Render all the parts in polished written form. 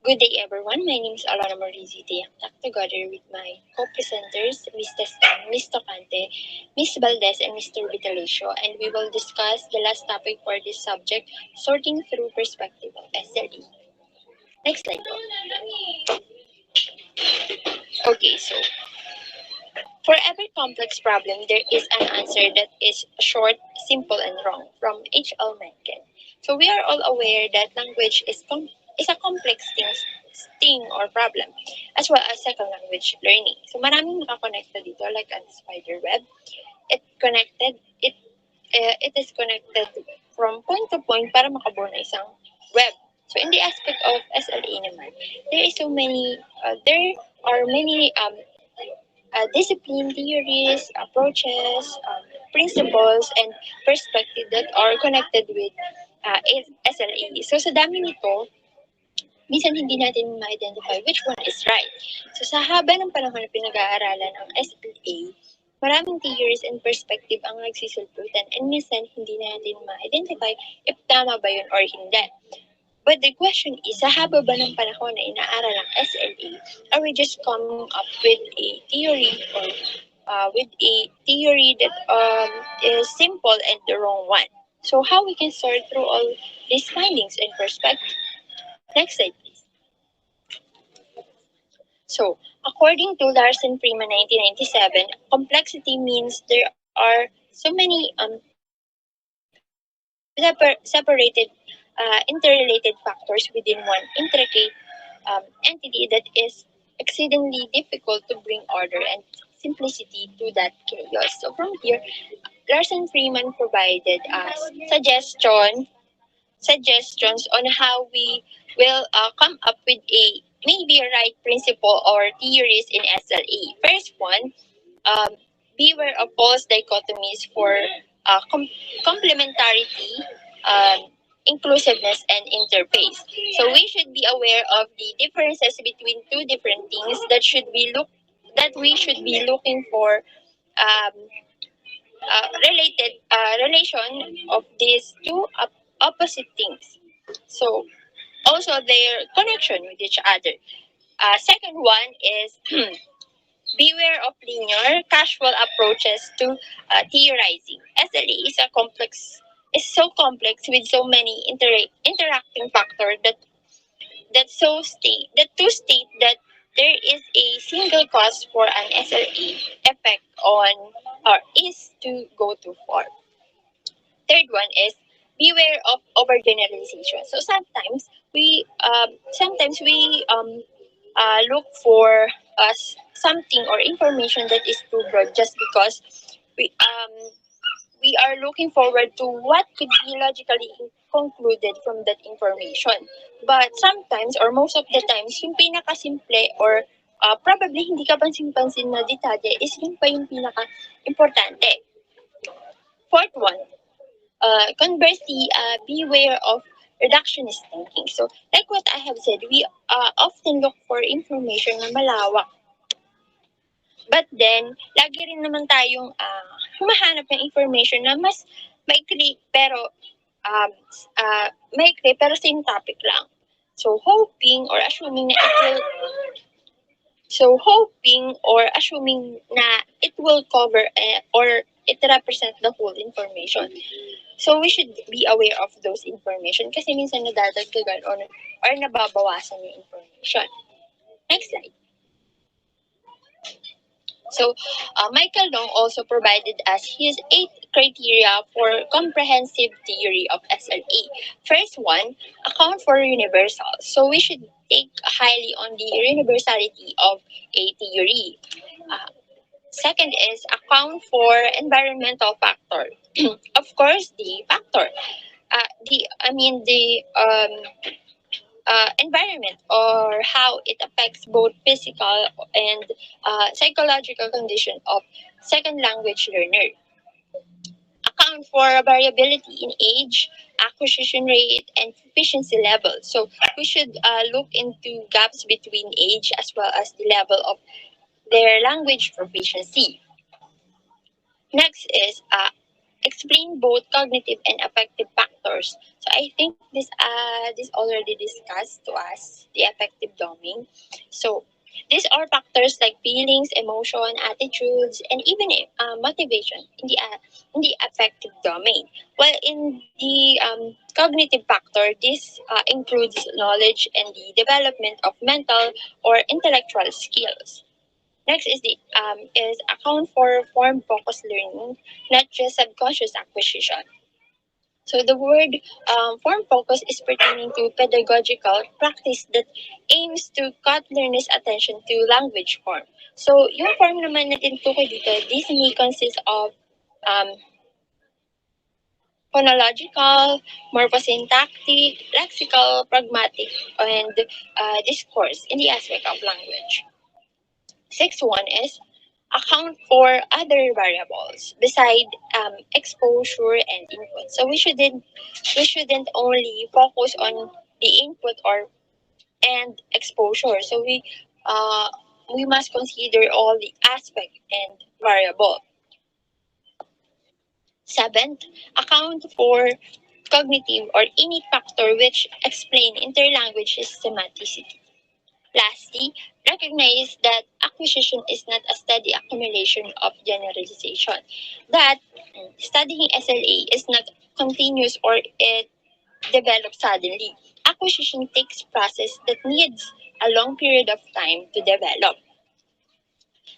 Good day, everyone. My name is Alona Tayactac, together with my co-presenters, Ms. Teston, Ms. Tocante, Ms. Valdez, and Mr. Vitalicio, and we will discuss the last topic for this subject, sorting through perspective of SLE. Next slide po. Okay, so for every complex problem, there is an answer that is short, simple, and wrong from H.L. Mencken. So we are all aware that language is a complex thing or problem, as well as second language learning. So maraming nakakonekta dito like a spider web. It is connected from point to point para makabuo ng isang web. So in the aspect of SLA naman, there are many discipline theories, approaches, principles, and perspective that are connected with SLA. So sa dami nito, minsan hindi natin ma-identify which one is right. So sa haba ng panahon na pinag-aaralan ng SLA, maraming theories and perspective ang nagsisulputan and minsan hindi natin ma-identify if tama ba yun or hindi. But the question is, sa haba ba ng panahon na inaaral ang SLA, are we just coming up with a theory or that is simple and the wrong one? So how we can sort through all these findings and perspectives? Next slide, please. So, according to Larsen Freeman 1997, complexity means there are so many separated, interrelated factors within one intricate entity that is exceedingly difficult to bring order and simplicity to that chaos. So from here, Larsen Freeman provided us suggestions on how we will come up with a maybe a right principle or theories in SLA. First one, um, beware of false dichotomies for complementarity, inclusiveness, and interface. So we should be aware of the differences between two different things that we should be looking for related relation of these two opposite things. So also their connection with each other. Second one is beware of linear, casual approaches to theorizing. SLA is so complex with so many interacting factors that to state that there is a single cause for an SLA effect on or is to go too far. Third one is beware of overgeneralization. So sometimes we look for something or information that is too broad just because we um, we are looking forward to what could be logically concluded from that information. But sometimes or most of the times, yung pinakasimple or probably hindi ka pansin-pansin na detalye is yun pa yung pinaka-importante. Fourth one, conversely, beware of reductionist thinking. So, like what I have said, we often look for information na malawak. But then, lagi rin naman tayong humahanap ng information na mas maikli um, same topic lang. So, hoping or assuming na it will cover or it represent the whole information. So we should be aware of those information kasi minsan nadadagdagan or nababawasan yung information. Next slide. So Michael Long also provided us his 8 criteria for comprehensive theory of SLA. First one, account for universals. So we should take highly on the universality of a theory. Second is account for environmental factor. Of course, the factor. Environment or how it affects both physical and psychological condition of second language learner. Account for variability in age, acquisition rate, and proficiency level. So we should look into gaps between age as well as the level of their language proficiency. Next is explain both cognitive and affective factors. So I think this already discussed to us the affective domain. So these are factors like feelings, emotion, attitudes, and even motivation in the affective domain. While in the cognitive factor, this includes knowledge and the development of mental or intellectual skills. Next is account for form focused learning, not just subconscious acquisition. So the word form focus is pertaining to pedagogical practice that aims to cut learners' attention to language form. So yung form naman na tinutukoy dito, this may consist of um, phonological, morphosyntactic, lexical, pragmatic, and discourse in the aspect of language. Sixth one is account for other variables beside exposure and input. So we shouldn't only focus on the input or and exposure. So we must consider all the aspect and variable. Seventh, account for cognitive or innate factor which explain interlanguage systematicity. Lastly, recognize that acquisition is not a steady accumulation of generalization. That studying SLA is not continuous or it develops suddenly. Acquisition takes process that needs a long period of time to develop.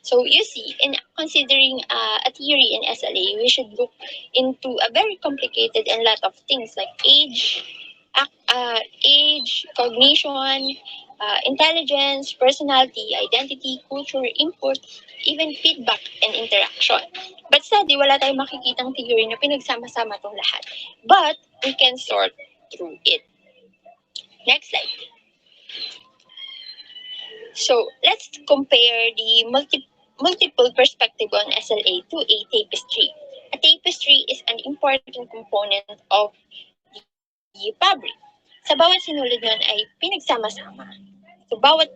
So you see, in considering a theory in SLA, we should look into a very complicated and lot of things like age, cognition, intelligence, personality, identity, culture, input, even feedback and interaction. But sadly, wala tayong makikitang theory na pinagsama-sama tong lahat. But we can sort through it. Next slide. So let's compare the multiple perspective on SLA to a tapestry. A tapestry is an important component of the fabric. Sa bawat sinulid nun ay pinagsama-sama. So bawat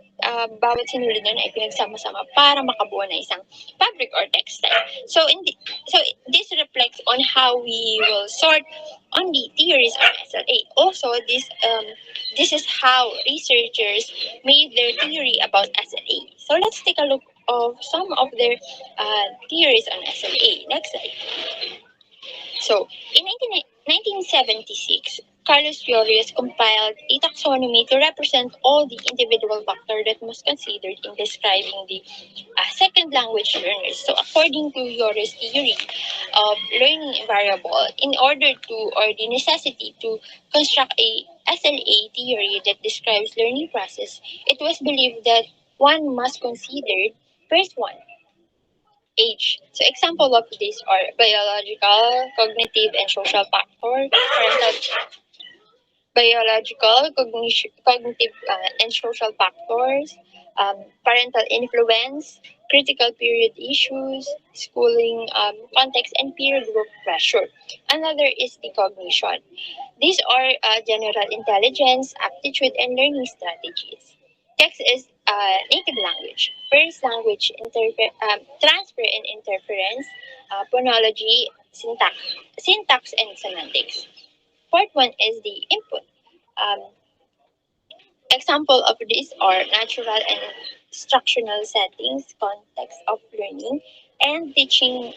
sinulid nun ay pinagsama-sama para makabuo na isang fabric or textile. So this reflects on how we will sort on the theories of SLA. Also, this is how researchers made their theory about SLA. So let's take a look of some of their theories on SLA. Next slide. So, in 1976, Carlos Flores compiled a taxonomy to represent all the individual factors that must considered in describing the second language learners. So, according to Flores' theory of learning variable, in order to, or the necessity to construct a SLA theory that describes learning process, it was believed that one must consider first one age. So example of these are biological, cognitive, and social factor, cognitive, and social factors, parental influence, critical period issues, schooling context, and peer group pressure. Another is the cognition. These are general intelligence, aptitude, and learning strategies. Next is native language. First language transfer and interference, phonology, syntax, and semantics. Fourth one is the input. Um, Example of these are natural and instructional settings, context of learning, and teaching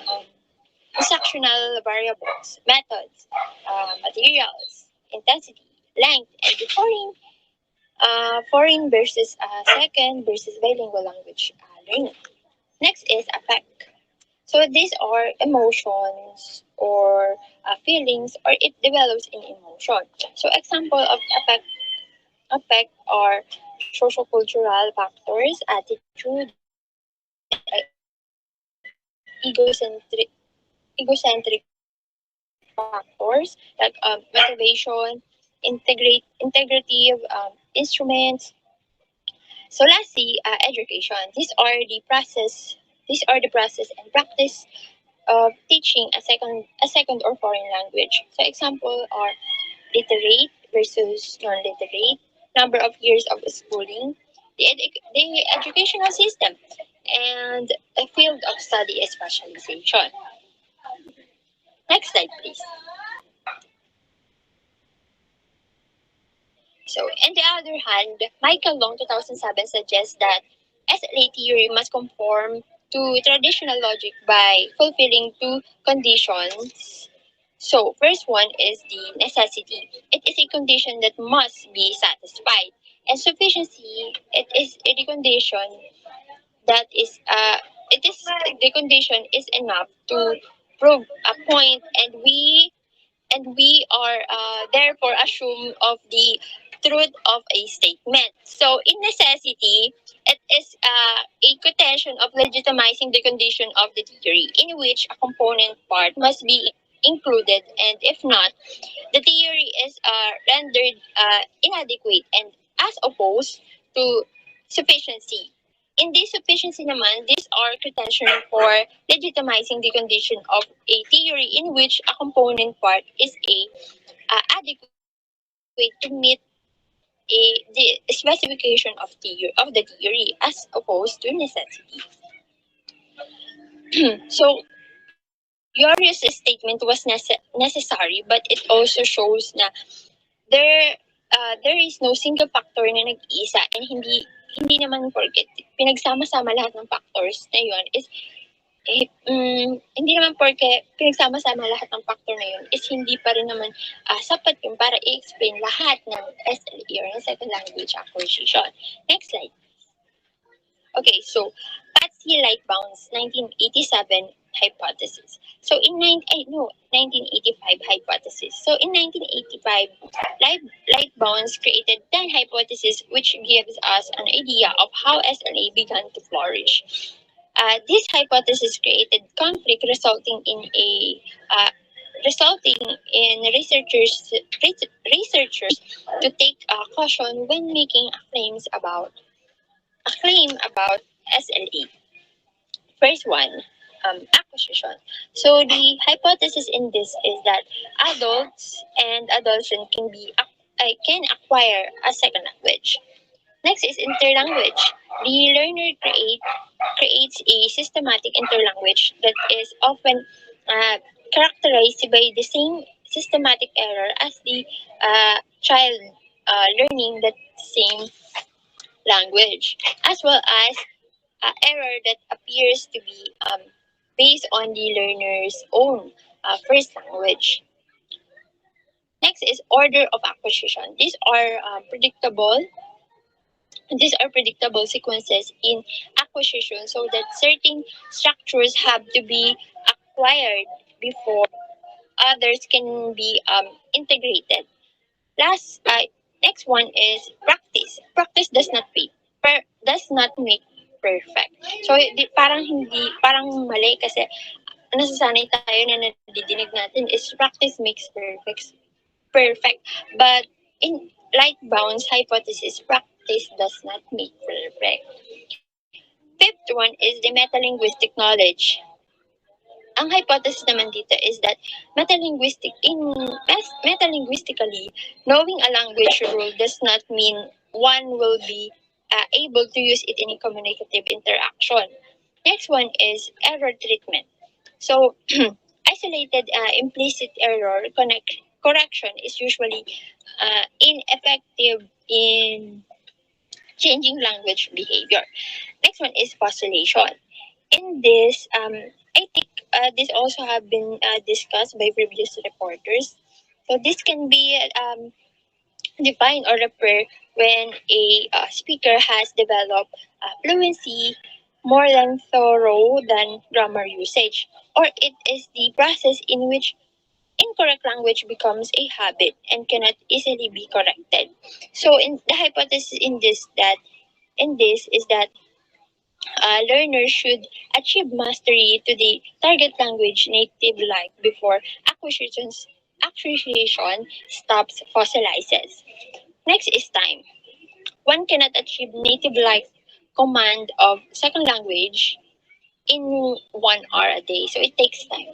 instructional variables, methods, materials, intensity, length, and the foreign versus second versus bilingual language learning. Next is affect. So these are emotions or feelings, or it develops in emotion. So example of affect are social cultural factors, attitude, egocentric factors like motivation, integrative instruments. So lastly, education. These are the process and practice of teaching a second or foreign language. So example are literate versus non-literate, number of years of schooling, the educational system, and a field of study is specialization. Next slide, please. So, on the other hand, Michael Long 2007 suggests that SLA theory must conform to traditional logic by fulfilling two conditions. So, first one is the necessity. It is a condition that must be satisfied. And sufficiency, it is a condition that is it is the condition is enough to prove a point, and we are therefore assume of the truth of a statement. So, in necessity, it is a quotation of legitimizing the condition of the theory, in which a component part must be included, and if not, the theory is rendered inadequate, and as opposed to sufficiency. In this sufficiency naman, these are contention for legitimizing the condition of a theory in which a component part is adequate to meet the specification of the theory as opposed to necessity. So, Yori's statement was necessary, but it also shows na there there is no single factor na nag-iisa, and hindi naman porket pinagsama-sama lahat ng factors na yun is hindi naman porke pinagsama-sama lahat ng factor na yun is hindi pa rin naman sapat yun para i-explain lahat ng SLA or ng second language acquisition. Next slide. Okay, so Patsy Lightbound's 1987 hypothesis. So in 1985 hypothesis. So in 1985, Lightbounds created 10 hypotheses, which gives us an idea of how SLA began to flourish. This hypothesis created conflict, resulting in researchers to take caution when making a claim about SLA. First one, acquisition. So the hypothesis in this is that adults and adolescents can acquire a second language. Next is interlanguage. The learner creates a systematic interlanguage that is often characterized by the same systematic error as the child learning that same language, as well as error that appears to be based on the learner's own first language. Next is order of acquisition. These are predictable sequences in acquisition, so that certain structures have to be acquired before others can be integrated. Last, next one is practice. Practice does not make perfect. So parang mali kasi nasasanay tayo na nadidinig natin is practice makes perfect. But in light bounds hypothesis, practice does not make perfect. Fifth one is the metalinguistic knowledge. Ang hypothesis naman dito is that metalinguistically, knowing a language rule does not mean one will be able to use it in a communicative interaction. Next one is error treatment. So, isolated implicit error correction is usually ineffective in changing language behavior. Next one is postulation. In this, I think this also have been discussed by previous reporters. So this can be defined or refer when a speaker has developed fluency more than thorough than grammar usage, or it is the process in which incorrect language becomes a habit and cannot easily be corrected. So, in the hypothesis in this is that learners should achieve mastery to the target language native-like before acquisition stops fossilizes. Next is time. One cannot achieve native-like command of second language in 1 hour a day, so it takes time,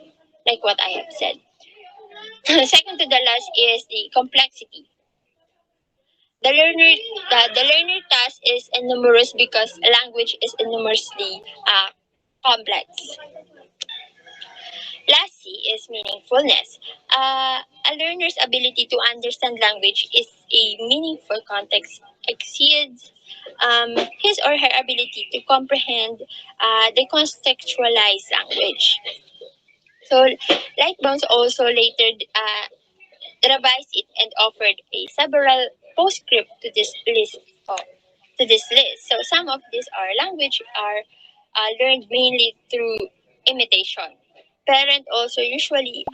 like what I have said. Second to the last is the complexity. The learner task is enormous because language is enormously complex. Lastly is meaningfulness. A learner's ability to understand language is a meaningful context exceeds his or her ability to comprehend the contextualized language. So, Lightbones also later revised it and offered a several postscript to this list. Of, to this list. So some of these are language are learned mainly through imitation. Parents also usually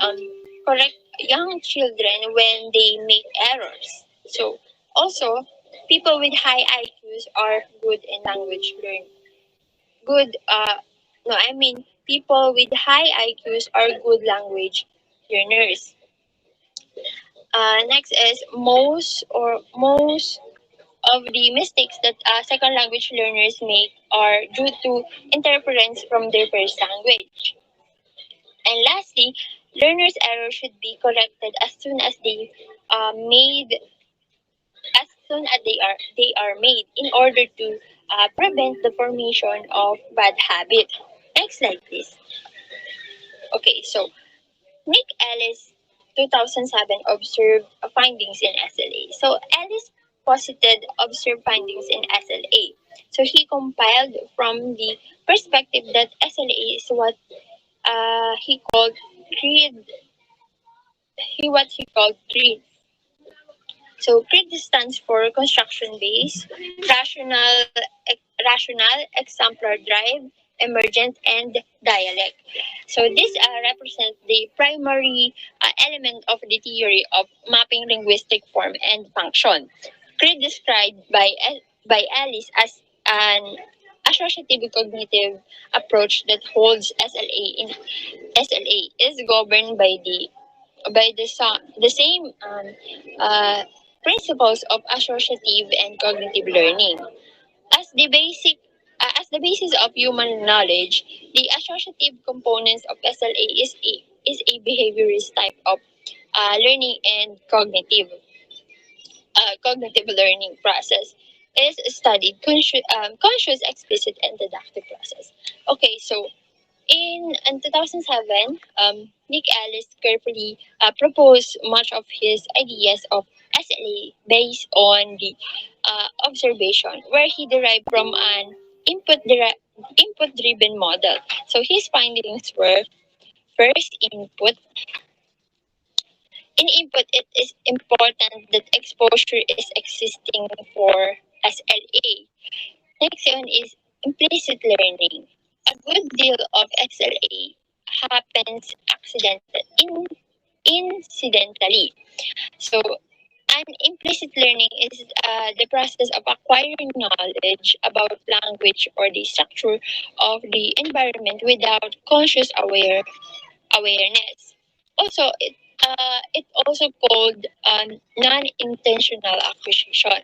correct young children when they make errors. So also people with high IQs are good in language learn. Good no I mean people with high IQs are good language learners. Next is most of the mistakes that second language learners make are due to interference from their first language. And lastly, learners' errors should be corrected made as soon as they are made in order to prevent the formation of bad habit. Next slide, please. Okay, so Nick Ellis, 2007, observed findings in SLA. So Ellis posited observed findings in SLA. So he compiled from the perspective that SLA is he called creed. Creed. So CRID stands for construction base, rational, exemplar drive, emergent, and dialect. So this represents the primary element of the theory of mapping linguistic form and function. CRID described by Alice as an associative cognitive approach that holds SLA is governed by the same uh, principles of associative and cognitive learning. As the basic as the basis of human knowledge, the associative components of SLA is a behaviorist type of learning and cognitive learning process is studied conscious, explicit, and deductive process. Okay, so in 2007, Nick Ellis carefully proposed much of his ideas of SLA based on the observation, where he derived from an input-driven model. So his findings were first input. In input, it is important that exposure is existing for SLA. Next one is implicit learning. A good deal of SLA happens incidentally. So, an implicit learning is the process of acquiring knowledge about language or the structure of the environment without awareness. Also, it also called non-intentional acquisition.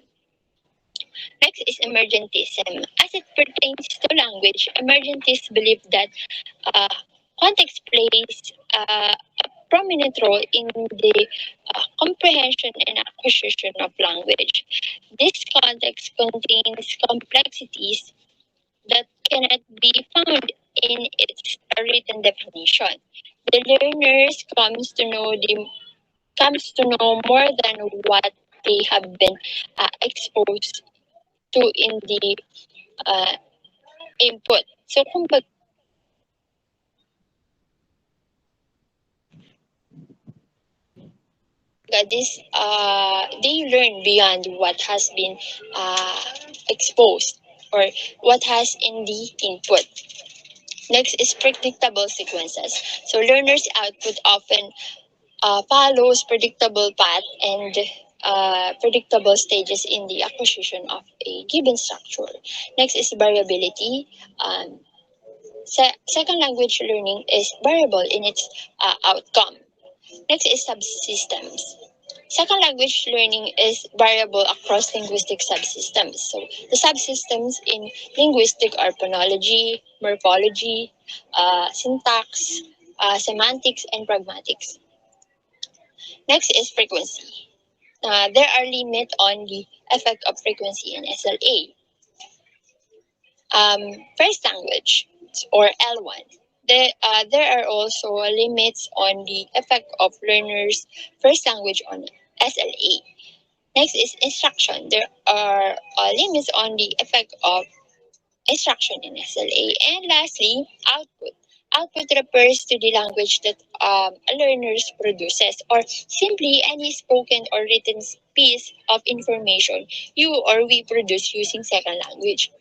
Next is emergentism. As it pertains to language, emergentists believe that uh, context plays a prominent role in the comprehension and acquisition of language. This context contains complexities that cannot be found in its written definition. The learners comes to know more than what they have been exposed to in the uh, input. So kumbaga this they learn beyond what has been uh, exposed or what has in the input. Next is predictable sequences. So learners' output often follows predictable path and predictable stages in the acquisition of a given structure. Next is variability. Second language learning is variable in its outcome. Next is subsystems. Second language learning is variable across linguistic subsystems. So the subsystems in linguistic are phonology, morphology, syntax, semantics, and pragmatics. Next is frequency. There are limits on the effect of frequency in SLA. First language or L1. There are also limits on the effect of learners' first language on SLA. Next is instruction. There are limits on the effect of instruction in SLA. And lastly, output. Output refers to the language that a learner produces, or simply any spoken or written piece of information you or we produce using second language.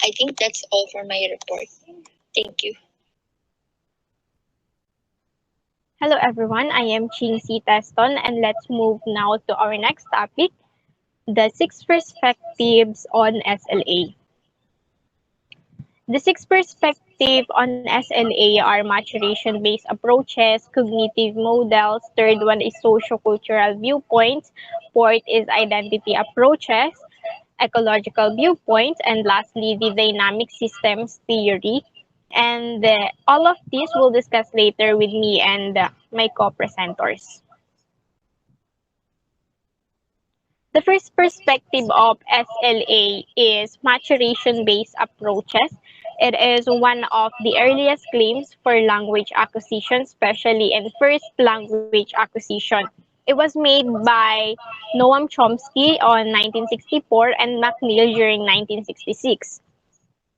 I think that's all for my report. Thank you. Hello everyone, I am Ching C. Teston, and let's move now to our next topic, the six perspectives on SLA. The six perspectives on SLA are maturation-based approaches, cognitive models, third one is socio-cultural viewpoints, fourth is identity approaches, ecological viewpoints, and lastly, the dynamic systems theory. And all of these we'll discuss later with me and my co-presenters. The first perspective of SLA is maturation-based approaches. It is one of the earliest claims for language acquisition, especially in first language acquisition. It was made by Noam Chomsky on 1964 and McNeill during 1966.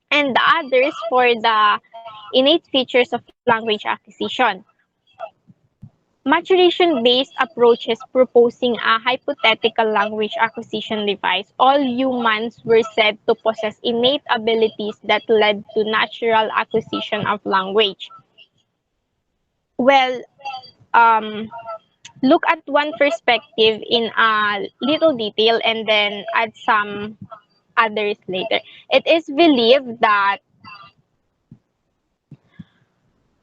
And the others for the innate features of language acquisition. Maturation-based approaches proposing a hypothetical language acquisition device. All humans were said to possess innate abilities that led to natural acquisition of language. Well, um, look at one perspective in a little detail and then add some others later. It is believed that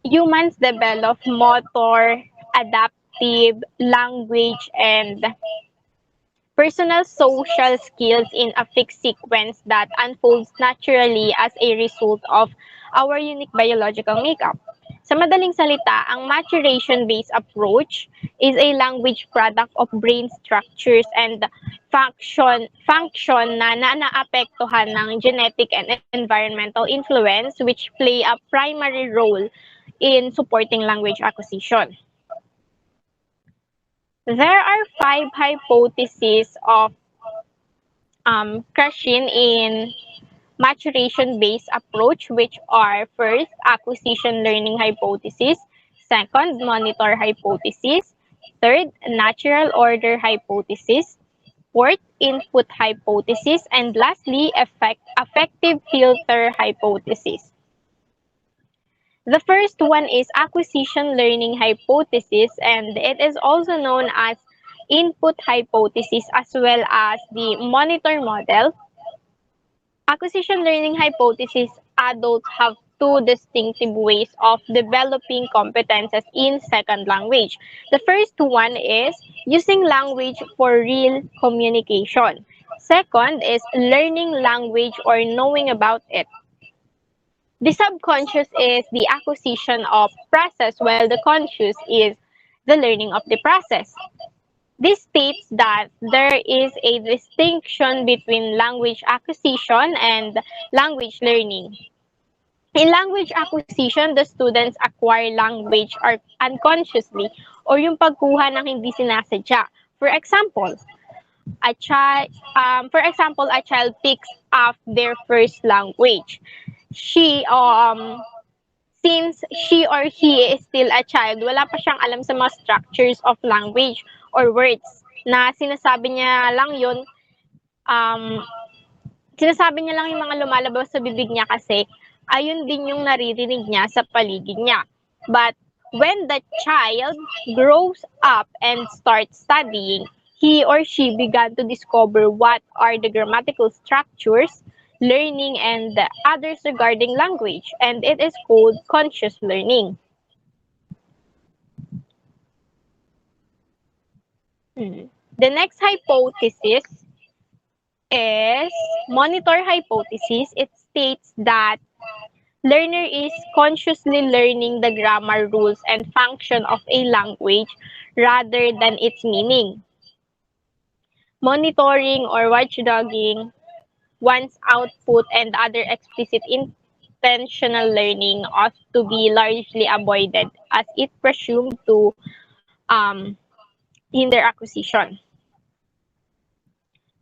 humans develop motor, adaptive, language, and personal social skills in a fixed sequence that unfolds naturally as a result of our unique biological makeup. Sa madaling salita, ang maturation-based approach is a language product of brain structures and function na naapektuhan ng genetic and environmental influence which play a primary role in supporting language acquisition. There are 5 hypotheses of Krashin in maturation-based approach, which are first, acquisition learning hypothesis, second, monitor hypothesis, third, natural order hypothesis, fourth, input hypothesis, and lastly, affective filter hypothesis. The first one is acquisition learning hypothesis, and it is also known as input hypothesis as well as the monitor model. Acquisition learning hypothesis, adults have two distinctive ways of developing competences in second language. The first one is using language for real communication. Second is learning language or knowing about it. The subconscious is the acquisition of process while the conscious is the learning of the process. This states that there is a distinction between language acquisition and language learning. In language acquisition, the students acquire language or unconsciously or yung pagkuha ng hindi sinasadya. A child picks up their first language. She Since she or he is still a child, wala pa siyang alam sa mga structures of language or words na um, sinasabi niya lang yung mga lumalabas sa bibig niya kasi ayun din yung naririnig niya sa paligid niya. But when the child grows up and starts studying, he or she began to discover what are the grammatical structures, learning, and others regarding language, and it is called conscious learning. The next hypothesis is monitor hypothesis. It states that learner is consciously learning the grammar rules and function of a language rather than its meaning. Monitoring or watchdogging one's output and other explicit intentional learning ought to be largely avoided as it presumed to hinder acquisition.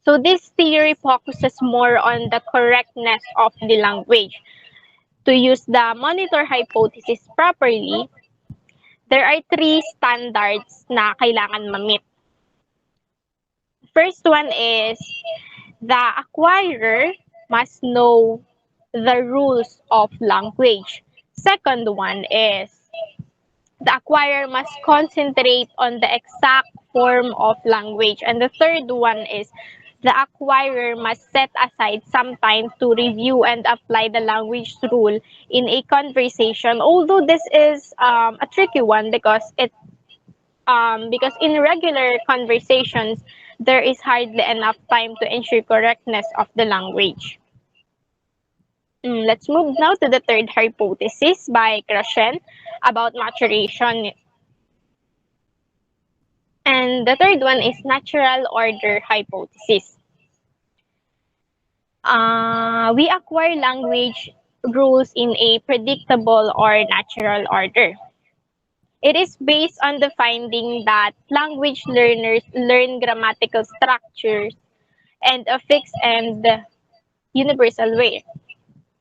So this theory focuses more on the correctness of the language. To use the monitor hypothesis properly, there are three standards na kailangan ma-meet. First one is the acquirer must know the rules of language. Second one is the acquirer must concentrate on the exact form of language. And the third one is the acquirer must set aside some time to review and apply the language rule in a conversation. Although this is a tricky one because in regular conversations, there is hardly enough time to ensure correctness of the language. Let's move now to the third hypothesis by Krashen about maturation. And the third one is natural order hypothesis. We acquire language rules in a predictable or natural order. It is based on the finding that language learners learn grammatical structures and a fixed and universal way.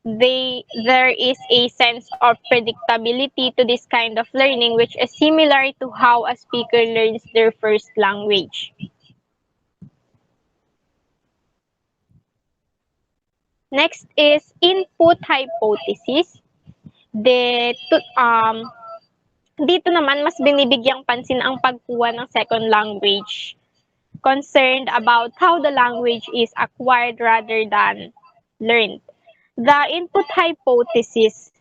There is a sense of predictability to this kind of learning, which is similar to how a speaker learns their first language. Next is input hypothesis. Dito, dito naman, mas binibigyang pansin ang pagkuha ng second language, concerned about how the language is acquired rather than learned. The input hypothesis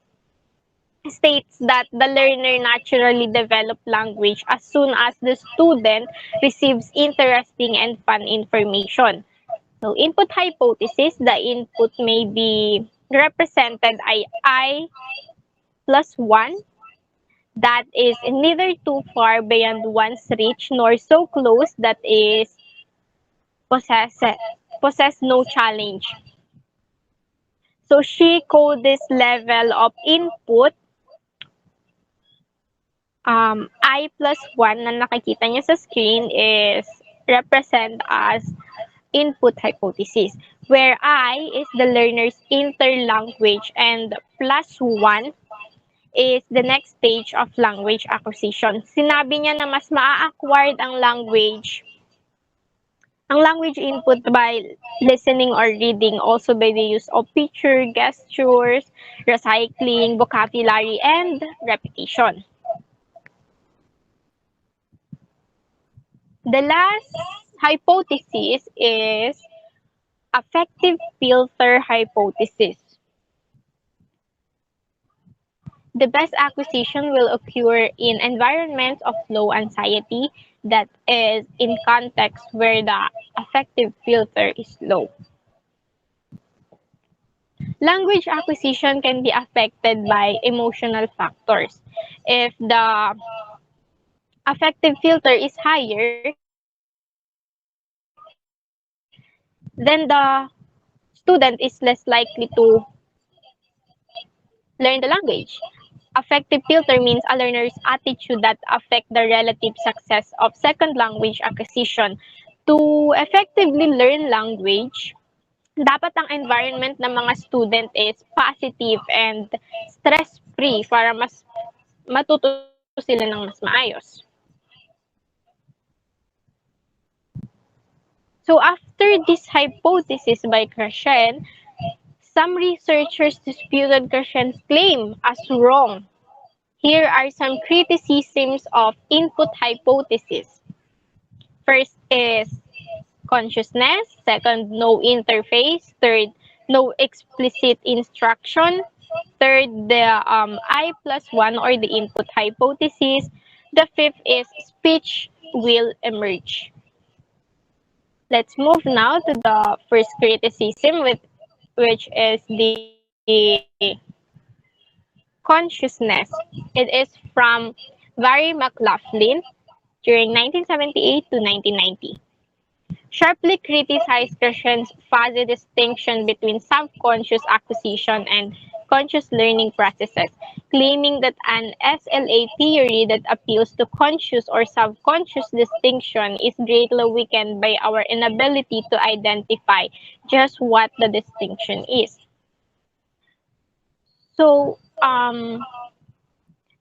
states that the learner naturally develops language as soon as the student receives interesting and fun information. So, input hypothesis, the input may be represented by I plus 1, that is neither too far beyond one's reach nor so close that is possess no challenge. So she called this level of input I plus 1 na nakikita niyo sa screen is represent as input hypothesis, where I is the learner's interlanguage and plus 1 is the next stage of language acquisition. Sinabi niya na mas maa-acquired ang language input by listening or reading, also by the use of picture, gestures, recycling, vocabulary, and repetition. The last hypothesis is affective filter hypothesis. The best acquisition will occur in environments of low anxiety, that is, in context where the affective filter is low. Language acquisition can be affected by emotional factors. If the affective filter is higher, then the student is less likely to learn the language. Affective filter means a learner's attitude that affect the relative success of second language acquisition. To effectively learn language, dapat ang environment ng mga student is positive and stress-free para mas matuto sila ng mas maayos. So after this hypothesis by Krashen, some researchers disputed Krashen's claim as wrong. Here are some criticisms of input hypothesis. First is consciousness. Second, no interface. Third, no explicit instruction. Third, the I plus 1 or the input hypothesis. The fifth is speech will emerge. Let's move now to the first criticism, which is the consciousness. It is from Barry McLaughlin during 1978 to 1990. Sharply criticized Krashen's fuzzy distinction between subconscious acquisition and conscious learning processes, claiming that an SLA theory that appeals to conscious or subconscious distinction is greatly weakened by our inability to identify just what the distinction is. So,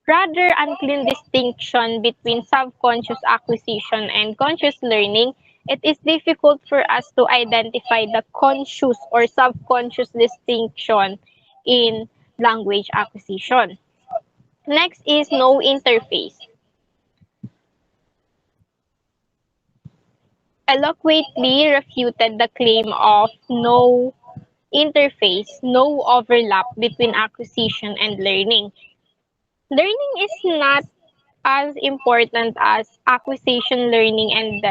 rather unclean distinction between subconscious acquisition and conscious learning, it is difficult for us to identify the conscious or subconscious distinction in language acquisition. Next is no interface. Eloquently refuted the claim of no interface, no overlap between acquisition and learning. Learning is not as important as acquisition learning, and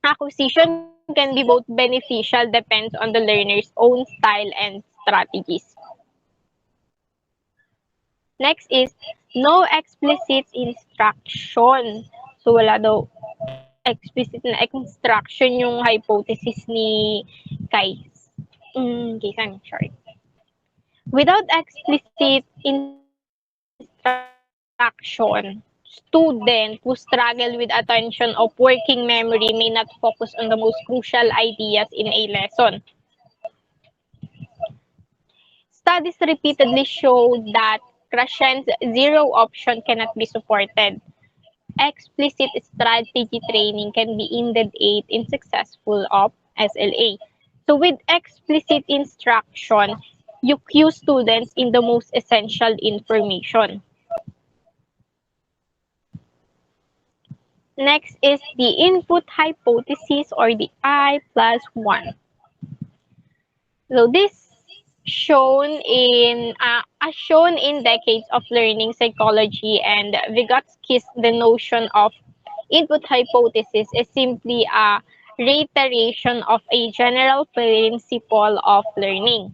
acquisition can be both beneficial depends on the learner's own style and strategies. Next is no explicit instruction. So wala daw explicit na instruction yung hypothesis ni Kai. Sorry. Without explicit instruction, students who struggle with attention of working memory may not focus on the most crucial ideas in a lesson. Studies repeatedly show that Krashen's zero option cannot be supported. Explicit strategy training can be indeed aid in successful of SLA. So with explicit instruction, you cue students in the most essential information. Next is the input hypothesis or the I plus 1. So this as shown in decades of learning psychology and Vygotsky's the notion of input hypothesis is simply a reiteration of a general principle of learning.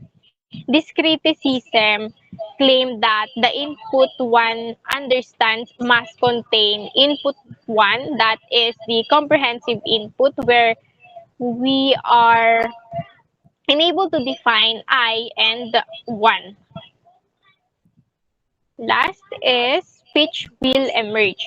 This criticism claimed that the input one understands must contain input one, that is the comprehensive input where we are unable to define I and 1. Last is speech will emerge.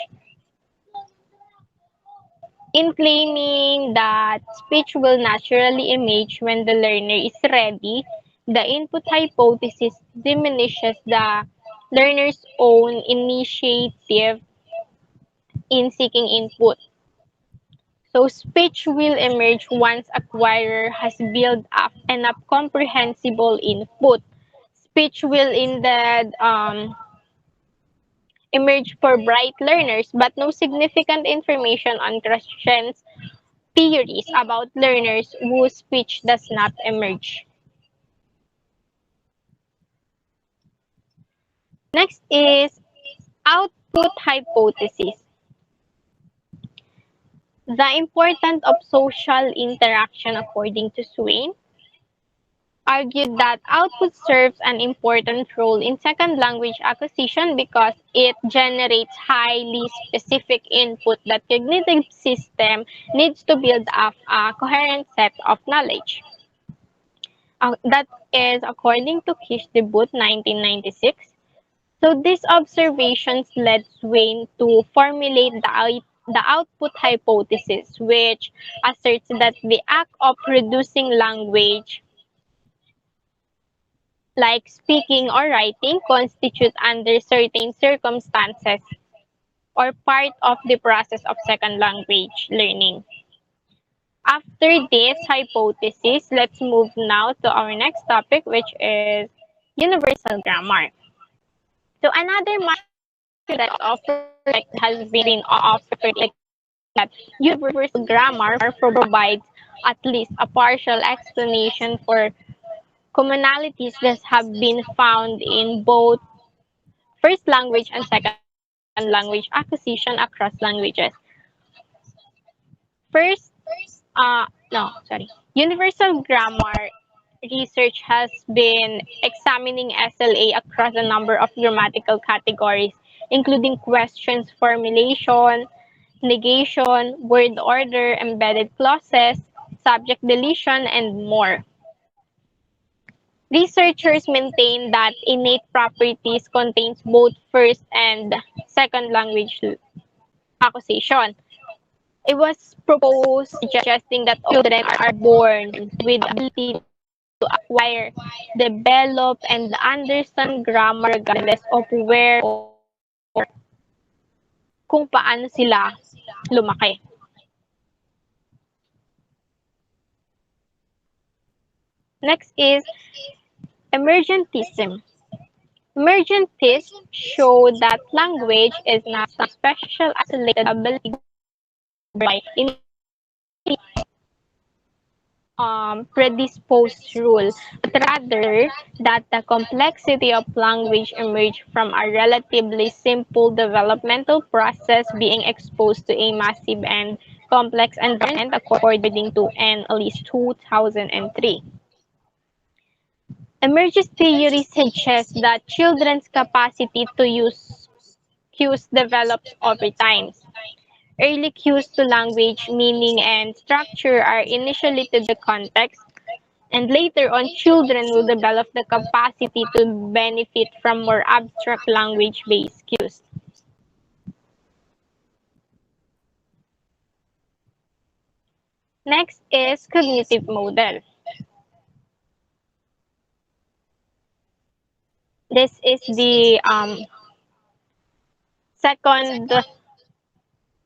In claiming that speech will naturally emerge when the learner is ready, the input hypothesis diminishes the learner's own initiative in seeking input. So speech will emerge once acquirer has built up enough comprehensible input. Speech will indeed emerge for bright learners, but no significant information on Christian's theories about learners whose speech does not emerge. Next is output hypothesis. The importance of social interaction, according to Swain, argued that output serves an important role in second language acquisition because it generates highly specific input that cognitive system needs to build up a coherent set of knowledge. That is according to Kish debut 1996. So these observations led Swain to formulate the output hypothesis, which asserts that the act of producing language like speaking or writing constitute under certain circumstances or part of the process of second language learning. After this hypothesis, let's move now to our next topic, which is universal grammar. So another much that often has been offered like that universal grammar provides at least a partial explanation for commonalities that have been found in both first language and second language acquisition across languages. First, Universal grammar research has been examining SLA across a number of grammatical categories, including questions formulation, negation, word order, embedded clauses, subject deletion, and more. Researchers maintain that innate properties contains both first and second language acquisition. It was proposed suggesting that all children are born with ability to acquire, develop, and understand grammar regardless of where or kung paano sila lumaki. Next is emergentism. Emergentists show that language is not some special isolated ability by predisposed rule, but rather that the complexity of language emerged from a relatively simple developmental process being exposed to a massive and complex environment according to Ellis 2003. Emergent theory suggests that children's capacity to use cues develops over time. Early cues to language, meaning, and structure are initially to the context, and later on children will develop the capacity to benefit from more abstract language-based cues. Next is cognitive model. This is the second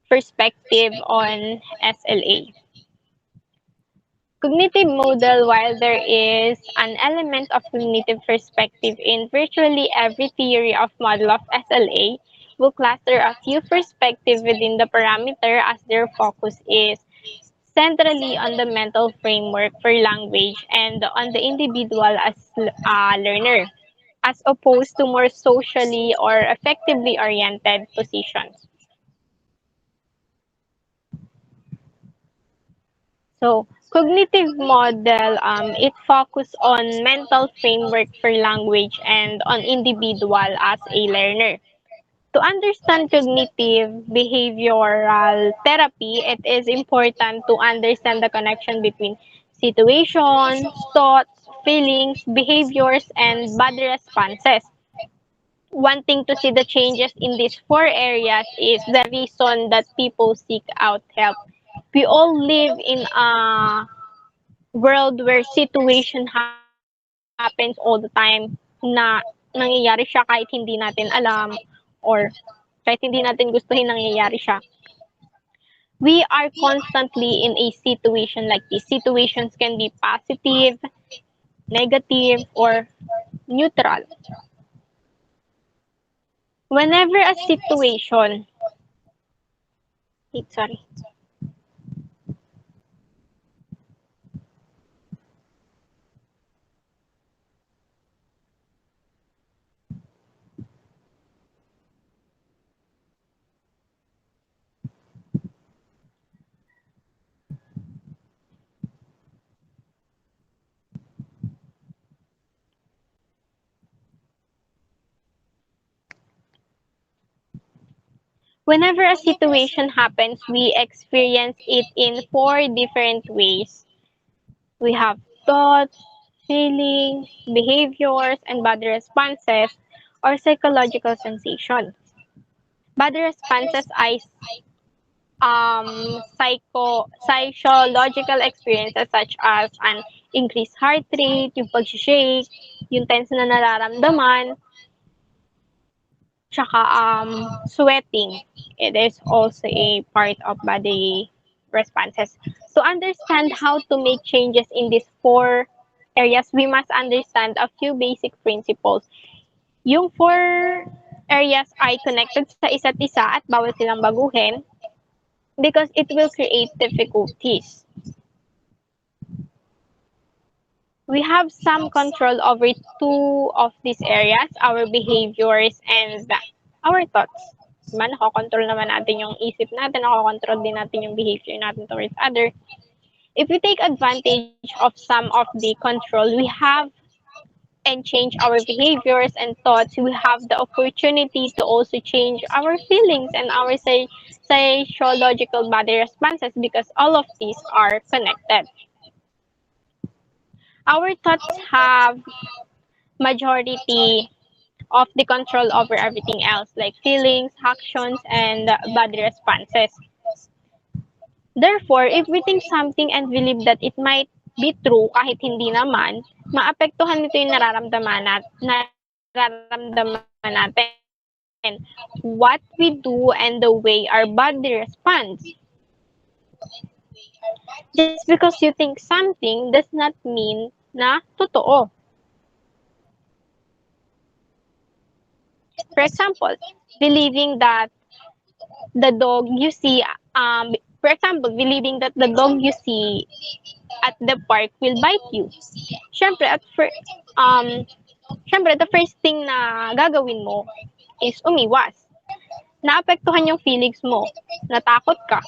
perspective on SLA. Cognitive model, while there is an element of cognitive perspective in virtually every theory of model of SLA, will cluster a few perspectives within the parameter as their focus is centrally on the mental framework for language and on the individual as a learner, as opposed to more socially or effectively oriented positions. So, cognitive model, it focus on mental framework for language and on individual as a learner. To understand cognitive behavioral therapy, it is important to understand the connection between situations, thoughts, feelings, behaviors, and body responses. Wanting to see the changes in these four areas is the reason that people seek out help. We all live in a world where situation happens all the time na nangyayari siya kahit hindi natin alam or kahit hindi natin gustuhin nangyayari siya. We are constantly in a situation like this. Situations can be positive, negative, or neutral. Whenever a situation, sorry, whenever a situation happens, we experience it in four different ways. We have thoughts, feelings, behaviors, and body responses or psychological sensations. Body responses are psychological experiences such as an increased heart rate, yung pag-shake, yung tense na nararamdaman, tsaka sweating. It is also a part of body responses. To understand how to make changes in these four areas, we must understand a few basic principles. Yung four areas ay connected sa isa't isa at bawal silang baguhin because it will create difficulties. We have some control over two of these areas, our behaviors and our thoughts. Diba? Nakokontrol naman natin yung isip natin, nakokontrol din natin yung behavior natin towards other. If we take advantage of some of the control we have and change our behaviors and thoughts, we have the opportunity to also change our feelings and our psychological body responses because all of these are connected. Our thoughts have majority of the control over everything else, like feelings, actions, and body responses. Therefore, if we think something and believe that it might be true kahit hindi naman, maapektuhan nito yung nararamdaman natin. What we do and the way our body responds. Just because you think something does not mean na totoo. For example, believing that the dog you see, for example, believing that the dog you see at the park will bite you. Syempre, um, syempre, the first thing na gagawin mo is umiwas. Naapektuhan yung feelings mo, natakot ka.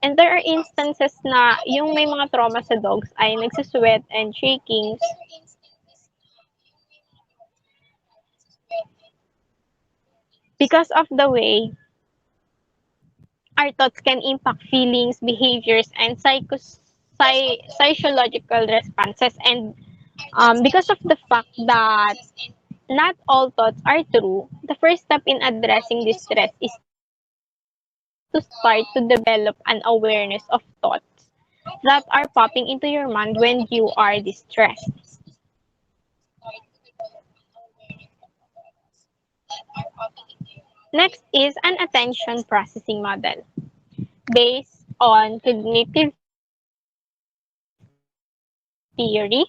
And there are instances na yung may mga trauma sa dogs ay nagsusweat and shaking. Because of the way our thoughts can impact feelings, behaviors, and psychological responses. And because of the fact that not all thoughts are true, the first step in addressing this stress is to start to develop an awareness of thoughts that are popping into your mind when you are distressed. Next is an attention processing model based on cognitive theory.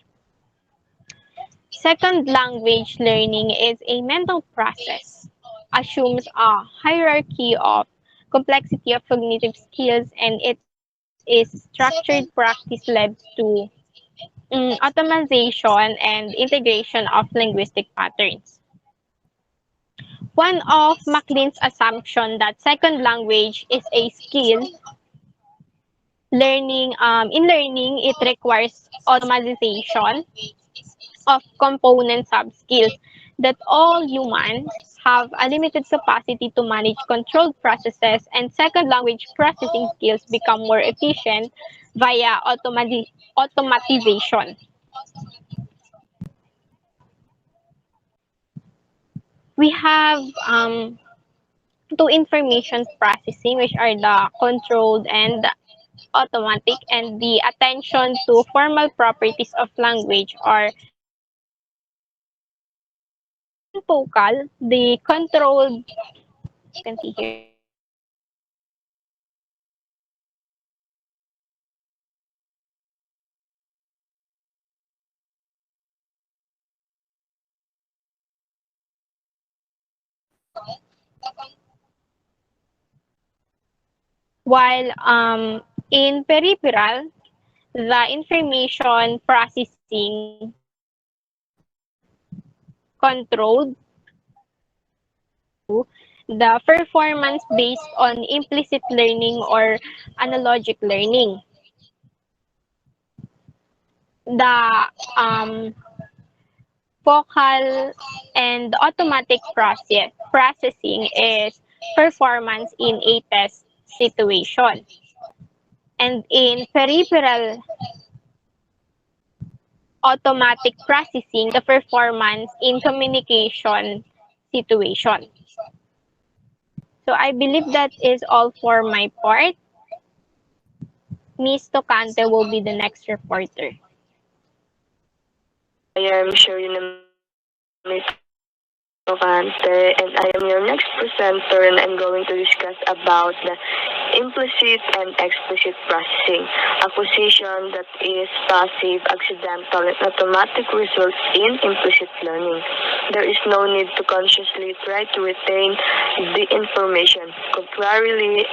Second language learning is a mental process, assumes a hierarchy of complexity of cognitive skills, and it is structured practice led to automation and integration of linguistic patterns. One of MacLean's assumption that second language is a skill in learning, it requires automation of component sub-skills that all humans have a limited capacity to manage controlled processes, and second language processing skills become more efficient via automatization. We have two information processing, which are the controlled and the automatic, and the attention to formal properties of language are in vocal, the controlled, you can see here, while in peripheral, the information processing controlled the performance based on implicit learning or analogic learning. The vocal and automatic processing is performance in a test situation. And in peripheral automatic processing, the performance in communication situation. So I believe that is all for my part. Miss Tocante will be the next reporter. I am Sharina Mae Tocante, and I am your next presenter, and I'm going to discuss about the implicit and explicit processing. Acquisition that is passive, accidental, and automatic results in implicit learning. There is no need to consciously try to retain the information. Contrarily,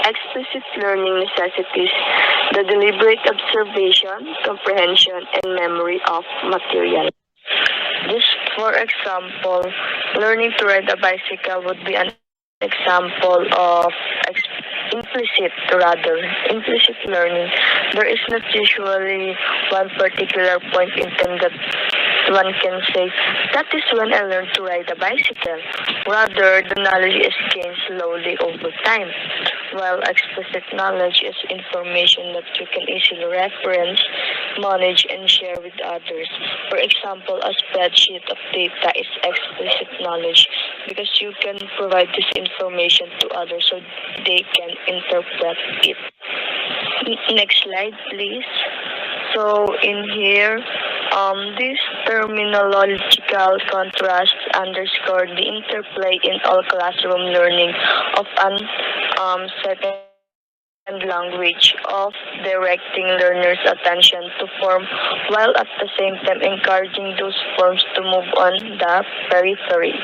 explicit learning necessitates the deliberate observation, comprehension, and memory of material. Just for example, learning to ride a bicycle would be an example of implicit learning. There is not usually one particular point in time that one can say, that is when I learned to ride a bicycle. Rather, the knowledge is gained slowly over time, while explicit knowledge is information that you can easily reference, manage, and share with others. For example, a spreadsheet of data is explicit knowledge because you can provide this information to others so they can interpret it. Next slide, please. So in here, these terminological contrasts underscore the interplay in all classroom learning of an second language of directing learners' attention to form while at the same time encouraging those forms to move on the periphery.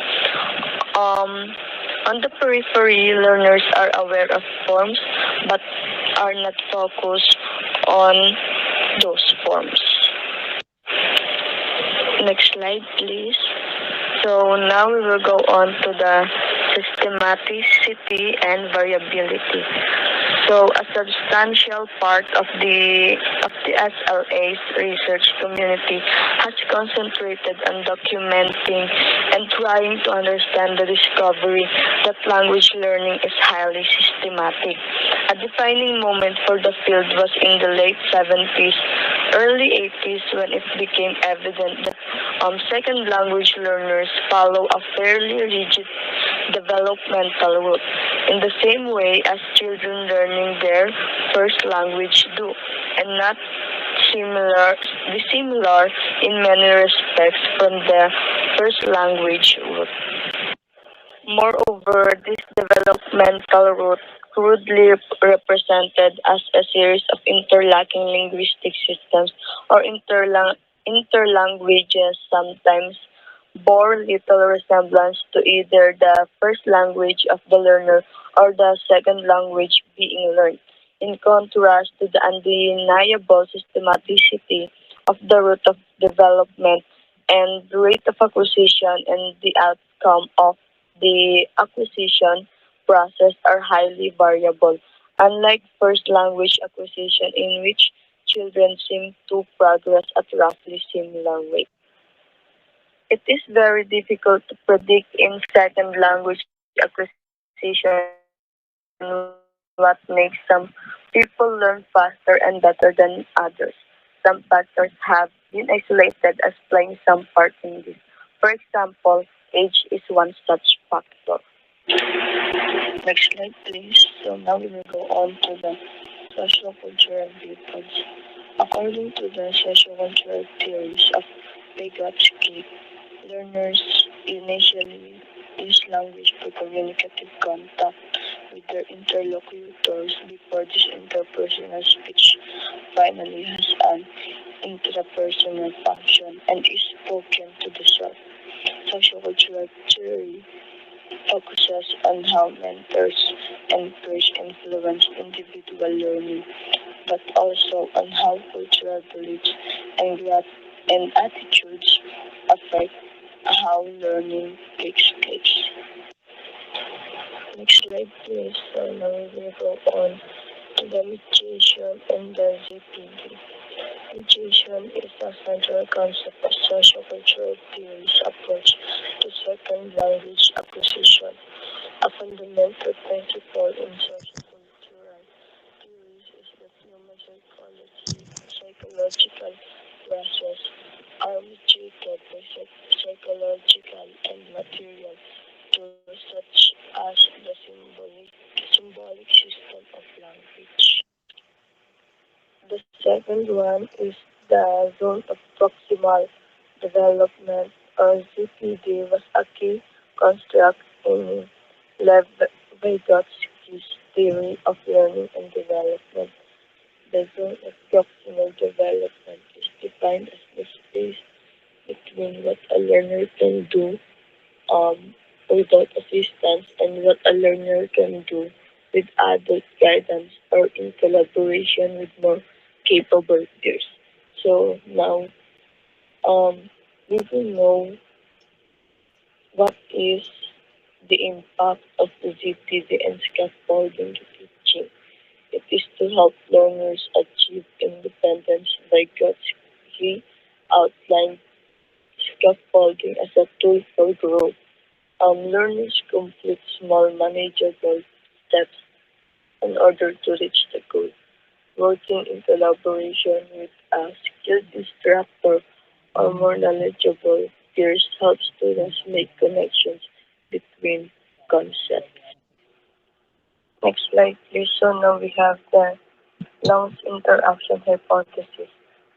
Um, on the periphery, learners are aware of forms but are not focused on those forms. Next slide, please. So now we will go on to the systematicity and variability. So a substantial part of the SLA's research community has concentrated on documenting and trying to understand the discovery that language learning is highly systematic. A defining moment for the field was in the late 70s, early 80s when it became evident that second language learners follow a fairly rigid developmental route in the same way as children learning their first language do, and not dissimilar in many respects from the first language route. Moreover, this developmental route, crudely represented as a series of interlocking linguistic systems or interlanguages, sometimes bore little resemblance to either the first language of the learner or the second language being learned. In contrast to the undeniable systematicity of the route of development and the rate of acquisition and the outcome of the acquisition process are highly variable, unlike first language acquisition in which children seem to progress at roughly similar rates. It is very difficult to predict in second language acquisition what makes some people learn faster and better than others. Some factors have been isolated as playing some part in this. For example, age is one such factor. Next slide, please. So now we will go on to the sociocultural viewpoints. According to the sociocultural theories of Vygotsky, learners initially use language for communicative contact with their interlocutors before this interpersonal speech finally has an intrapersonal function and is spoken to the self. Sociocultural theory focuses on how mentors and peers influence individual learning, but also on how cultural beliefs and attitudes affect how learning takes place. Next slide, please. So now we will go on to the mediation and the ZPD. Mediation is a central concept of sociocultural theory's approach to second language acquisition. A fundamental principle in sociocultural theories is that human psychological process are mediated by psychological and material tools such as the symbolic system of language. The second one is the zone of proximal development, or ZPD, was a key construct in Lev Vygotsky's theory of learning and development. The zone of proximal development is defined as the space between what a learner can do without assistance and what a learner can do with adult guidance or in collaboration with more capable peers. So now we will know what is the impact of the ZPD and scaffolding to teaching. It is to help learners achieve independence by Vygotsky outlined scaffolding as a tool for growth. Learners complete small manageable steps in order to reach the goal. Working in collaboration with a skilled instructor or more knowledgeable peers helps students make connections between concepts. Next slide, please. So now we have the Long's interaction hypothesis.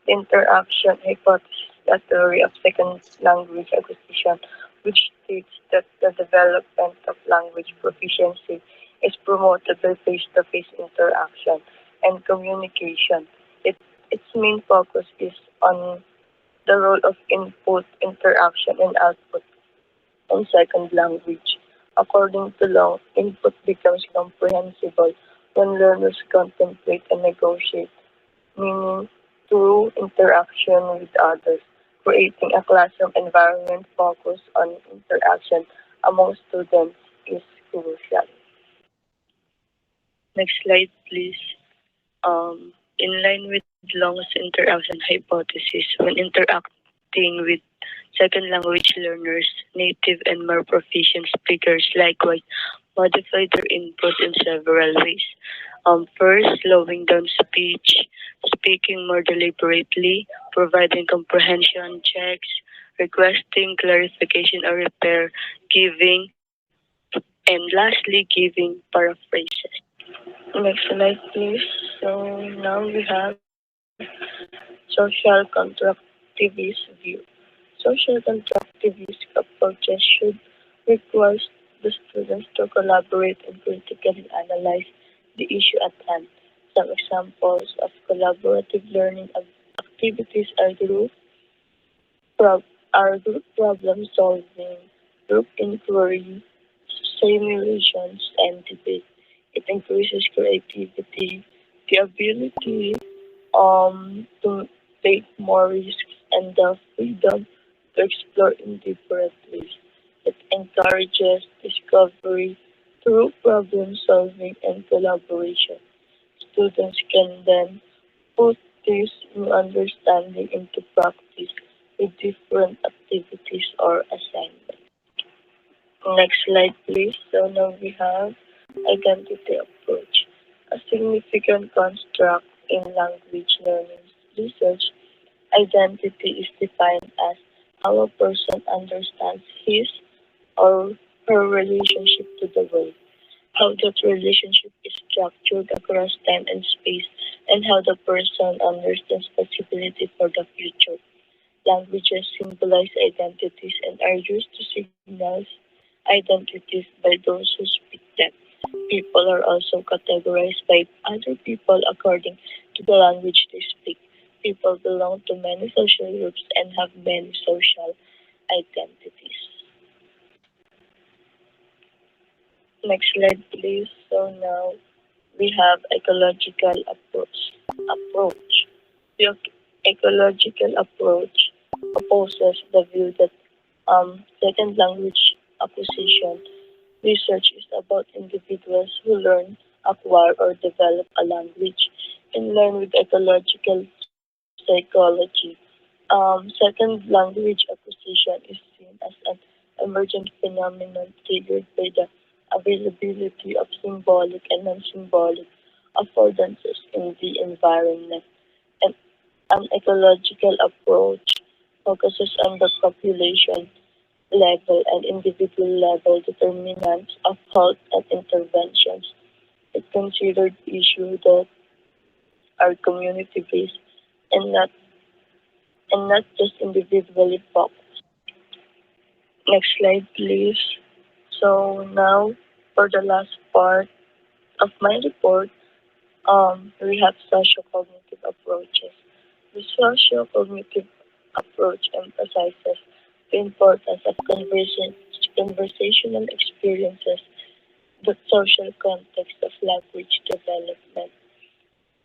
The interaction hypothesis is a theory of second language acquisition, which states that the development of language proficiency is promoted by face-to-face interaction and communication. It, its main focus is on the role of input, interaction, and output in second language. According to Long, input becomes comprehensible when learners contemplate and negotiate, meaning through interaction with others. Creating a classroom environment focused on interaction among students is crucial. Next slide, please. In line with Long's interaction hypothesis, when interacting with second language learners, native and more proficient speakers likewise modify their input in several ways. First, slowing down speech, speaking more deliberately, providing comprehension checks, requesting clarification or repair, giving, and lastly, giving paraphrases. Next slide, please. So now we have social constructivist view. Social constructivist approaches should require the students to collaborate and critically analyze the issue at hand. Some examples of collaborative learning activities prob- are group problem solving, group inquiry, simulations, and debate. It increases creativity, the ability to take more risks, and the freedom to explore in different ways. It encourages discovery through problem solving and collaboration. Students can then put this new understanding into practice with different activities or assignments. Next slide, please. So now we have identity approach. A significant construct in language learning research, identity is defined as how a person understands his or her relationship to the world, how that relationship is structured across time and space, and how the person understands possibility for the future. Languages symbolize identities and are used to signal identities by those who speak them. People are also categorized by other people according to the language they speak. People belong to many social groups and have many social identities. Next slide, please. So now we have ecological approach. The ecological approach opposes the view that second language acquisition research is about individuals who learn, acquire, or develop a language and learn with ecological psychology. Second language acquisition is seen as an emergent phenomenon triggered by the availability of symbolic and non-symbolic affordances in the environment. And an ecological approach focuses on the population level and individual level determinants of health and interventions. It considered issues that are community based and not just individually focused. Next slide, please. So now for the last part of my report, we have socio-cognitive approaches. The socio-cognitive approach emphasizes the importance of conversational experiences, the social context of language development.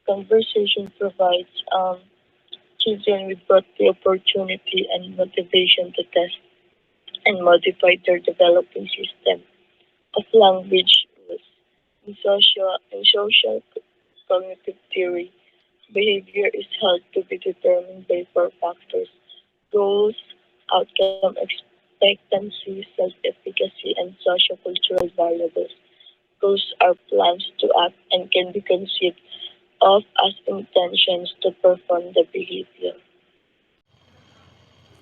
Conversation provides children with both the opportunity and motivation to test and modify their developing system of language rules. In social cognitive theory, behavior is held to be determined by four factors: goals, outcome expectancy, self-efficacy, and sociocultural variables. Goals are plans to act and can be conceived of as intentions to perform the behavior.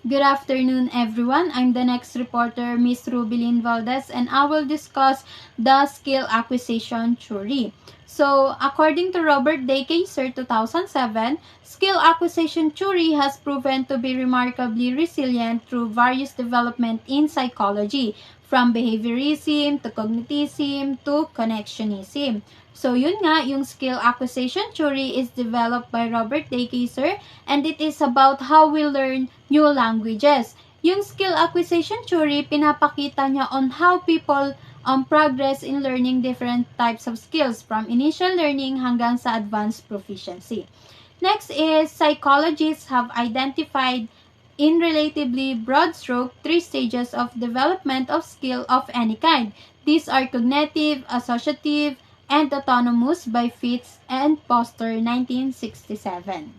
Good afternoon, everyone. I'm the next reporter, Miss Rubelyn Valdez, and I will discuss the skill acquisition theory. So, according to Robert Kaiser 2007, skill acquisition theory has proven to be remarkably resilient through various development in psychology, from behaviorism to cognitivism to connectionism. So, yun nga, yung skill acquisition theory is developed by Robert Kaiser, and it is about how we learn new languages. Yung skill acquisition theory, pinapakita niya on how people progress in learning different types of skills from initial learning hanggang sa advanced proficiency. Next is psychologists have identified in relatively broad stroke 3 stages of development of skill of any kind. These are cognitive, associative, and autonomous by Fitz and Foster 1967.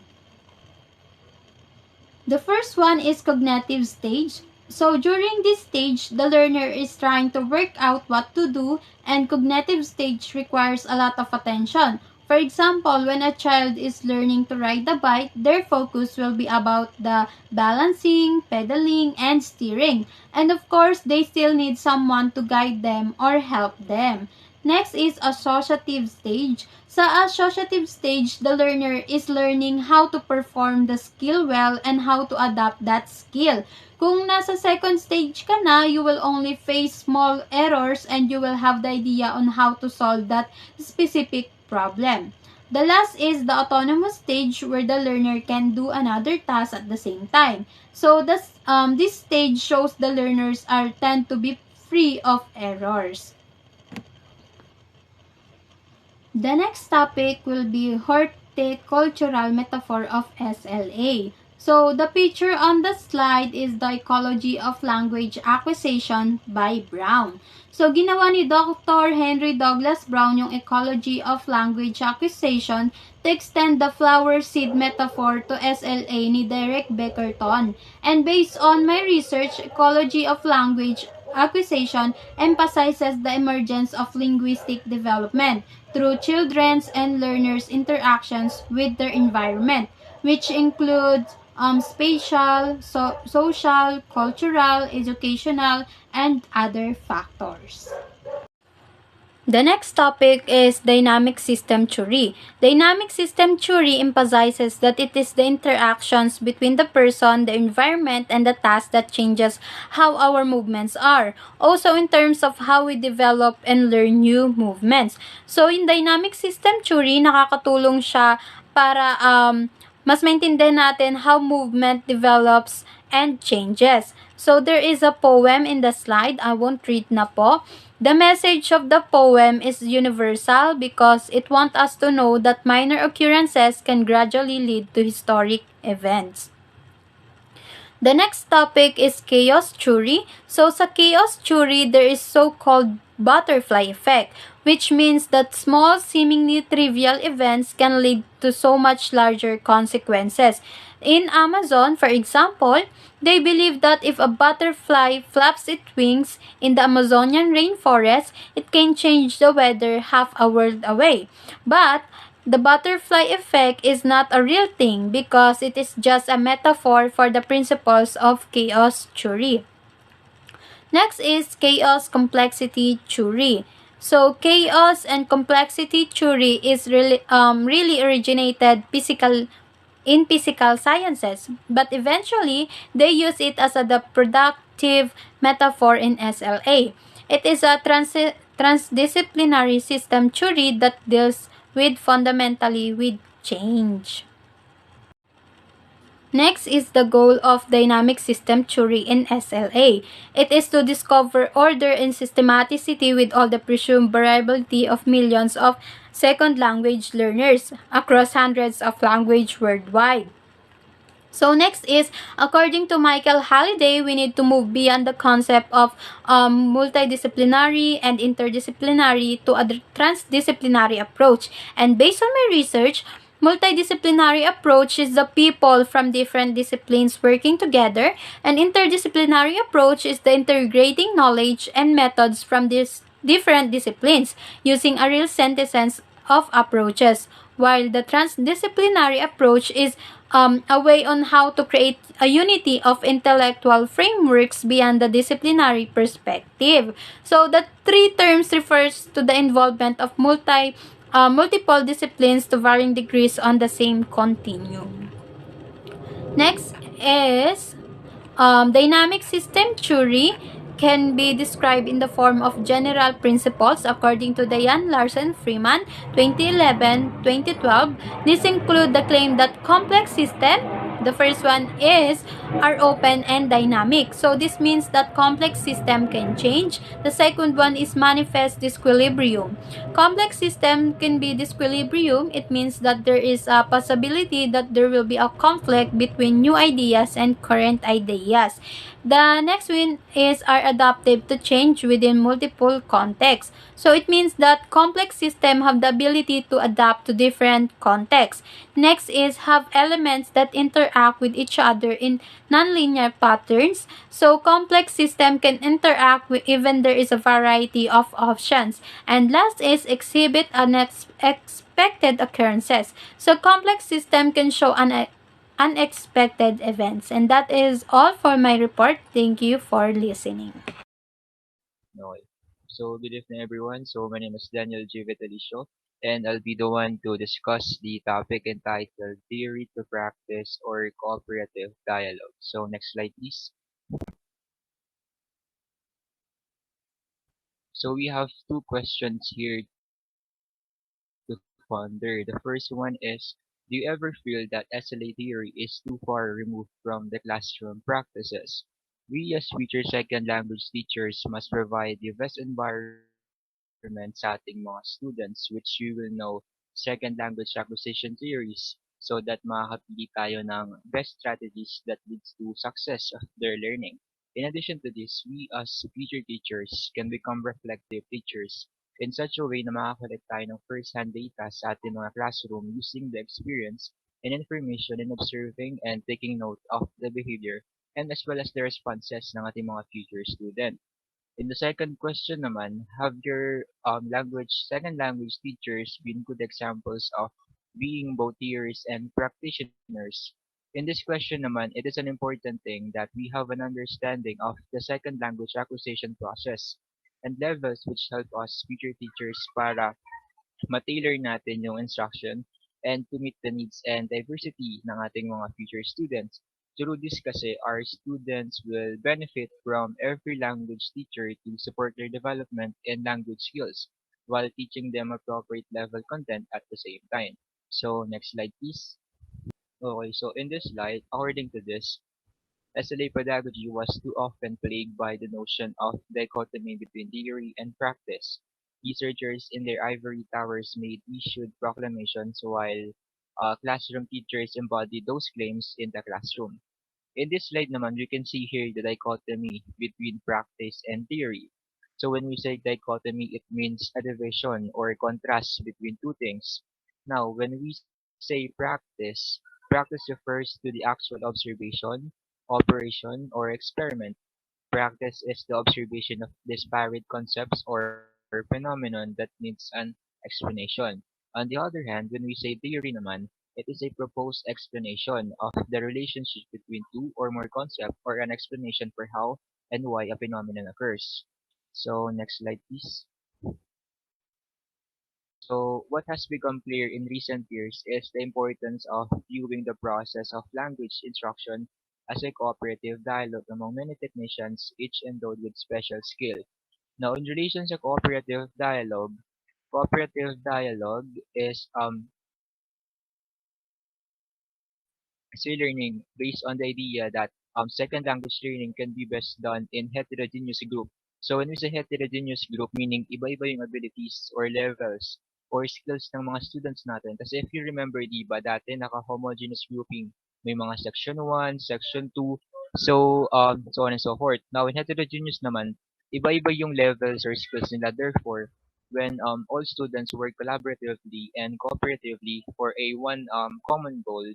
The first one is cognitive stage. So during this stage, the learner is trying to work out what to do, and cognitive stage requires a lot of attention. For example, when a child is learning to ride a bike, their focus will be about the balancing, pedaling, and steering. And of course, they still need someone to guide them or help them. Next is associative stage. Sa associative stage, the learner is learning how to perform the skill well and how to adapt that skill. Kung nasa second stage ka na, you will only face small errors and you will have the idea on how to solve that specific problem. The last is the autonomous stage where the learner can do another task at the same time. So this stage shows the learners tend to be free of errors. The next topic will be horticultural metaphor of SLA. So, the picture on the slide is the ecology of language acquisition by Brown. So, ginawa ni Dr. Henry Douglas Brown yung ecology of language acquisition to extend the flower seed metaphor to SLA ni Derek Beckerton. And based on my research, ecology of language acquisition emphasizes the emergence of linguistic development through children's and learners' interactions with their environment, which includes spatial, social, cultural, educational, and other factors. The next topic is dynamic system theory. Dynamic system theory emphasizes that it is the interactions between the person, the environment, and the task that changes how our movements are. Also in terms of how we develop and learn new movements. So in dynamic system theory, nakakatulong siya para mas maintindihan natin how movement develops and changes. So there is a poem in the slide. I won't read na po. The message of the poem is universal because it wants us to know that minor occurrences can gradually lead to historic events. The next topic is chaos theory. So sa chaos theory, there is so-called butterfly effect, which means that small, seemingly trivial events can lead to so much larger consequences. In Amazon, for example, they believe that if a butterfly flaps its wings in the Amazonian rainforest, it can change the weather half a world away. But the butterfly effect is not a real thing because it is just a metaphor for the principles of chaos theory. Next is chaos complexity theory. So chaos and complexity theory is really originated in physical sciences, but eventually they use it as the productive metaphor in SLA. It is a transdisciplinary system theory that deals fundamentally with change. Next is the goal of dynamic system theory in SLA. It is to discover order and systematicity with all the presumed variability of millions of second language learners across hundreds of languages worldwide. So next is, according to Michael Halliday, we need to move beyond the concept of multidisciplinary and interdisciplinary to a transdisciplinary approach. And based on my research, Multidisciplinary approach is the people from different disciplines working together. An interdisciplinary approach is the integrating knowledge and methods from these different disciplines using a real synthesis of approaches, while the transdisciplinary approach is a way on how to create a unity of intellectual frameworks beyond the disciplinary perspective. So the three terms refers to the involvement of multiple disciplines to varying degrees on the same continuum. Next is dynamic system theory can be described in the form of general principles according to Diane Larson Freeman 2011-2012. These include the claim that complex systems, the first one is, are open and dynamic. So this means that complex system can change. The second one is manifest disequilibrium. Complex system can be disequilibrium. It means that there is a possibility that there will be a conflict between new ideas and current ideas. The next one is are adaptive to change within multiple contexts. So it means that complex systems have the ability to adapt to different contexts. Next is have elements that interact with each other in nonlinear patterns. So complex system can interact with even there is a variety of options. And last is exhibit unexpected occurrences. So complex system can show unexpected events. And that is all for my report. Thank you for listening. Okay. So good evening everyone. So my name is Daniel G. Vitalicio and I'll be the one to discuss the topic entitled Theory to Practice or Cooperative Dialogue. So next slide please. So we have two questions here to ponder. The first one is, do you ever feel that SLA theory is too far removed from the classroom practices? We as future second language teachers must provide the best environment sa ating mga students which we will know second language acquisition theories so that makakapili tayo ng best strategies that leads to success of their learning. In addition to this, we as future teachers can become reflective teachers in such a way na makakolekt tayo ng first-hand data sa ating mga classroom using the experience and information in observing and taking note of the behavior and as well as the responses ng ating mga future student. In the second question naman, have your second language teachers been good examples of being both theorists and practitioners? In this question naman, it is an important thing that we have an understanding of the second language acquisition process and levels which help us future teachers para ma-tailor natin yung instruction and to meet the needs and diversity ng ating mga future students. Through this kasi, our students will benefit from every language teacher to support their development in language skills while teaching them appropriate level content at the same time. So, next slide please. Okay, so in this slide, according to this, SLA pedagogy was too often plagued by the notion of dichotomy between theory and practice. Researchers in their ivory towers made issued proclamations while classroom teachers embodied those claims in the classroom. In this slide naman, you can see here the dichotomy between practice and theory. So when we say dichotomy, it means a division or contrast between two things. Now, when we say practice refers to the actual observation, operation, or experiment. Practice is the observation of disparate concepts or phenomenon that needs an explanation. On the other hand, when we say theory naman, it is a proposed explanation of the relationship between two or more concepts or an explanation for how and why a phenomenon occurs. So next slide please. So what has become clear in recent years is the importance of viewing the process of language instruction as a cooperative dialogue among many technicians, each endowed with special skill. Now, in relation to cooperative dialogue is a learning based on the idea that second language learning can be best done in heterogeneous group. So when we say heterogeneous group, meaning iba-iba yung abilities or levels or skills ng mga students natin. Kasi if you remember, di ba, dati naka-homogeneous grouping. May mga section 1, section 2, so on and so forth. Now, in heterogeneous naman, iba-iba yung levels or skills nila. Therefore, when all students work collaboratively and cooperatively for a one common goal.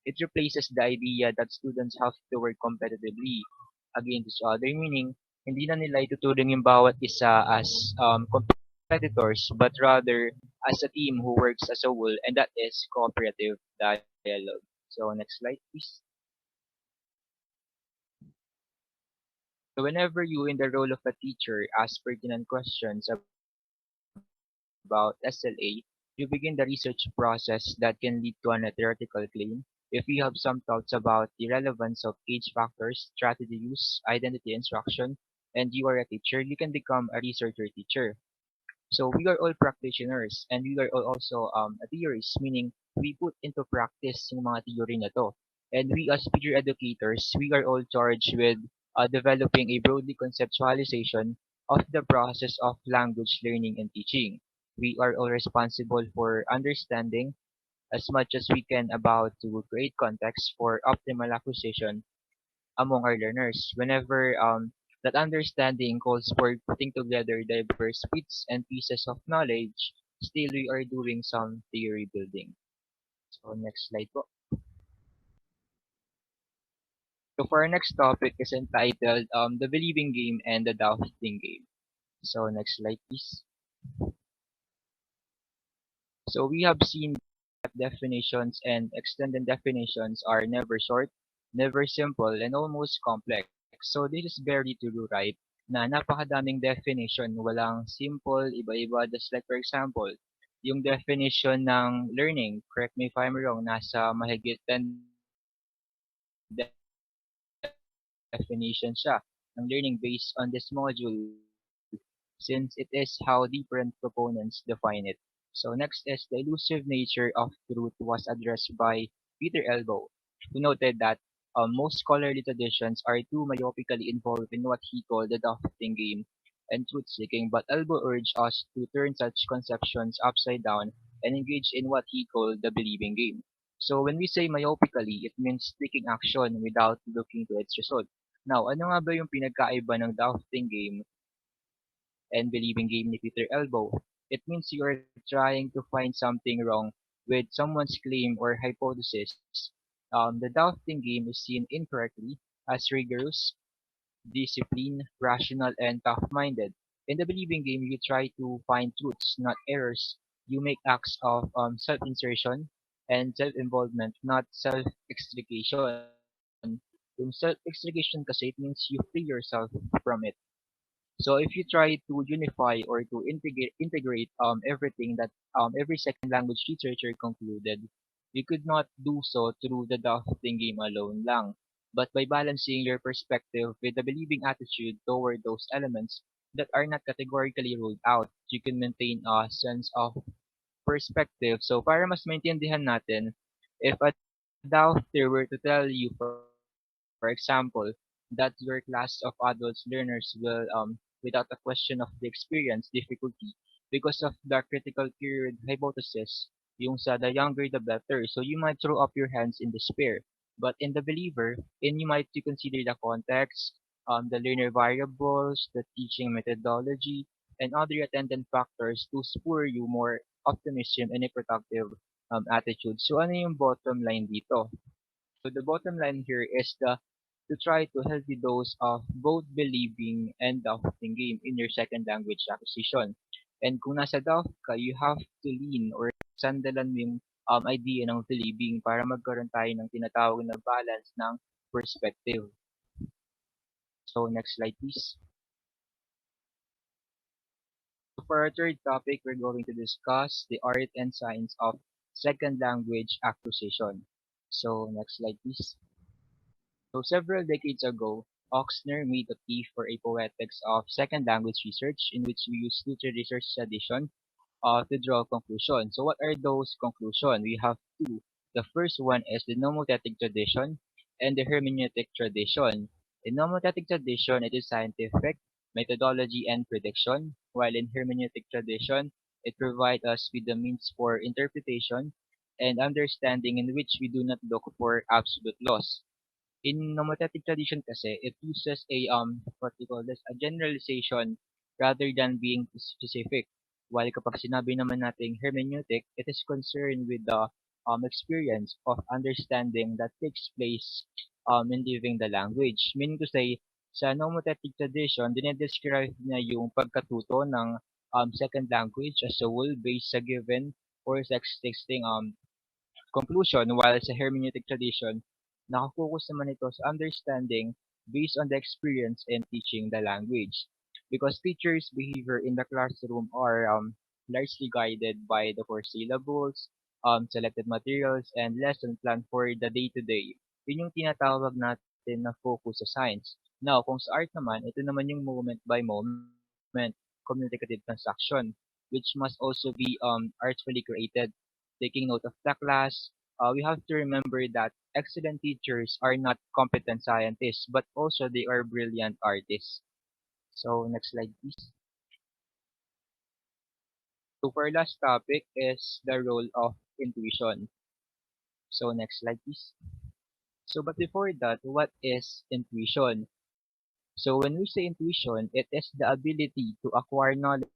It replaces the idea that students have to work competitively against each other, meaning hindi na nila ituturing yung bawat isa as competitors, but rather as a team who works as a whole, and that is cooperative dialogue. So next slide, please. So whenever you, in the role of a teacher, ask pertinent questions about SLA, you begin the research process that can lead to an theoretical claim. If you have some thoughts about the relevance of age factors, strategy use, identity instruction, and you are a teacher, you can become a researcher teacher. So we are all practitioners and we are all also theorists, meaning we put into practice yung mga theory na to. And we as peer educators, we are all charged with developing a broadly conceptualization of the process of language learning and teaching. We are all responsible for understanding as much as we can about to create context for optimal acquisition among our learners. Whenever that understanding calls for putting together diverse bits and pieces of knowledge, still we are doing some theory building. So next slide po. So for our next topic is entitled The Believing Game and the Doubting Game. So next slide please. So we have seen that definitions and extended definitions are never short, never simple, and almost complex. So this is very true, right? Na napakadaming definition, walang simple, iba-iba. Just like for example, yung definition ng learning, correct me if I'm wrong, nasa mahigit 10 definition siya ng learning based on this module since it is how different proponents define it. So next is the elusive nature of truth was addressed by Peter Elbow, who noted that most scholarly traditions are too myopically involved in what he called the doubting game and truth-seeking, but Elbow urged us to turn such conceptions upside down and engage in what he called the believing game. So when we say myopically, it means taking action without looking to its result. Now, ano nga ba yung pinagkaiba ng doubting game and believing game ni Peter Elbow? It means you are trying to find something wrong with someone's claim or hypothesis. The doubting game is seen incorrectly as rigorous, disciplined, rational, and tough-minded. In the believing game, you try to find truths, not errors. You make acts of self-insertion and self-involvement, not self-extrication. Yung self-extrication kasi it means you free yourself from it. So if you try to unify or to integrate everything that every second language literature concluded, you could not do so through the doubting game alone lang, but by balancing your perspective with a believing attitude toward those elements that are not categorically ruled out, you can maintain a sense of perspective. So para mas maintindihan natin, if a doubter were to tell you, for example, that your class of adults learners will, without a question of the experience difficulty because of the critical period hypothesis, yung sa the younger the better. So you might throw up your hands in despair. But in the believer, in you might to consider the context, the learner variables, the teaching methodology, and other attendant factors to spur you more optimism and a productive attitude. So ano yung bottom line dito? So the bottom line here is to try to healthy dose of both believing and doubting game in your second language acquisition. And kung nasa doubt ka, you have to lean or sandalan mo yung idea ng believing para magkaroon tayo ng tinatawag na balance ng perspective. So next slide please. So for our third topic, we're going to discuss the art and science of second language acquisition. So next slide please. So several decades ago, Oxner made a plea for a poetics of second language research in which we use literature research tradition to draw a conclusion. So what are those conclusions? We have two. The first one is the nomothetic tradition and the hermeneutic tradition. In nomothetic tradition, it is scientific, methodology, and prediction, while in hermeneutic tradition, it provides us with the means for interpretation and understanding in which we do not look for absolute laws. In nomothetic tradition kasi, it uses a what we call this a generalization rather than being specific. While kapag sinabi naman nating hermeneutic, it is concerned with the experience of understanding that takes place in living the language. Meaning to say, sa nomothetic tradition, dinedescribe niya yung pagkatuto ng second language as a whole based sa given or sa existing conclusion, while sa hermeneutic tradition, nakafocus naman ito sa understanding based on the experience in teaching the language. Because teachers' behavior in the classroom are largely guided by the core syllables, selected materials, and lesson plan for the day-to-day. Yun yung tinatawag natin na focus sa science. Now, kung sa art naman, ito naman yung moment by moment communicative transaction, which must also be artfully created. Taking note of the class, we have to remember that excellent teachers are not competent scientists, but also they are brilliant artists. So next slide, please. So for our last topic is the role of intuition. So next slide, please. So but before that, what is intuition? So when we say intuition, it is the ability to acquire knowledge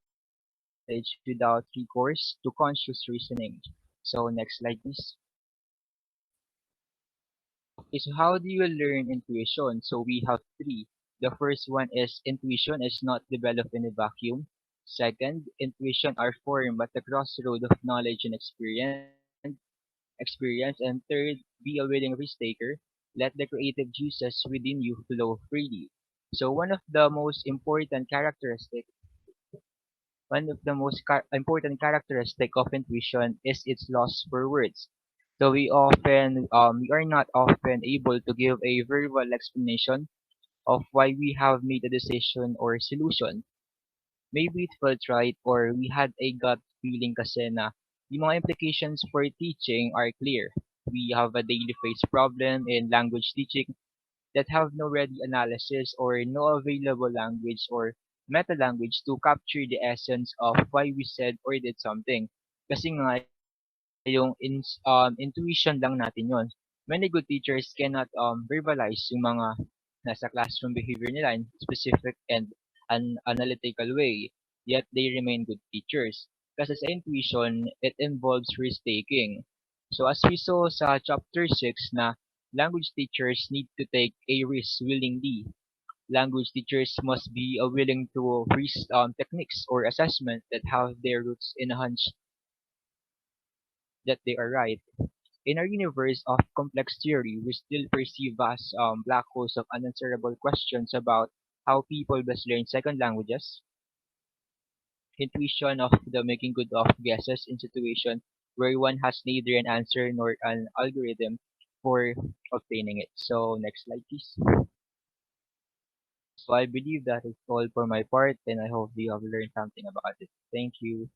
without recourse to conscious reasoning. So next slide, please. Okay, so how do you learn intuition? So we have three. The first one is intuition is not developed in a vacuum. Second, intuition are formed at the crossroad of knowledge and experience. And third, be a willing risk taker. Let the creative juices within you flow freely. So one of the most important characteristic of intuition is its loss for words. So we are not often able to give a verbal explanation of why we have made a decision or solution. Maybe it felt right or we had a gut feeling kasi na yung mga implications for teaching are clear. We have a daily face problem in language teaching that have no ready analysis or no available language or meta language to capture the essence of why we said or did something. Kasi nga intuition lang natin yon. Many good teachers cannot verbalize yung mga nasa classroom behavior nila in specific and an analytical way, yet they remain good teachers. Kasi sa intuition, it involves risk-taking. So as we saw sa chapter 6 na language teachers need to take a risk willingly. Language teachers must be willing to risk techniques or assessment that have their roots in a hunch that they are right. In our universe of complex theory, we still perceive vast black holes of unanswerable questions about how people best learn second languages, intuition of the making good of guesses in situation where one has neither an answer nor an algorithm for obtaining it. So next slide, please. So I believe that is all for my part, and I hope you have learned something about it. Thank you.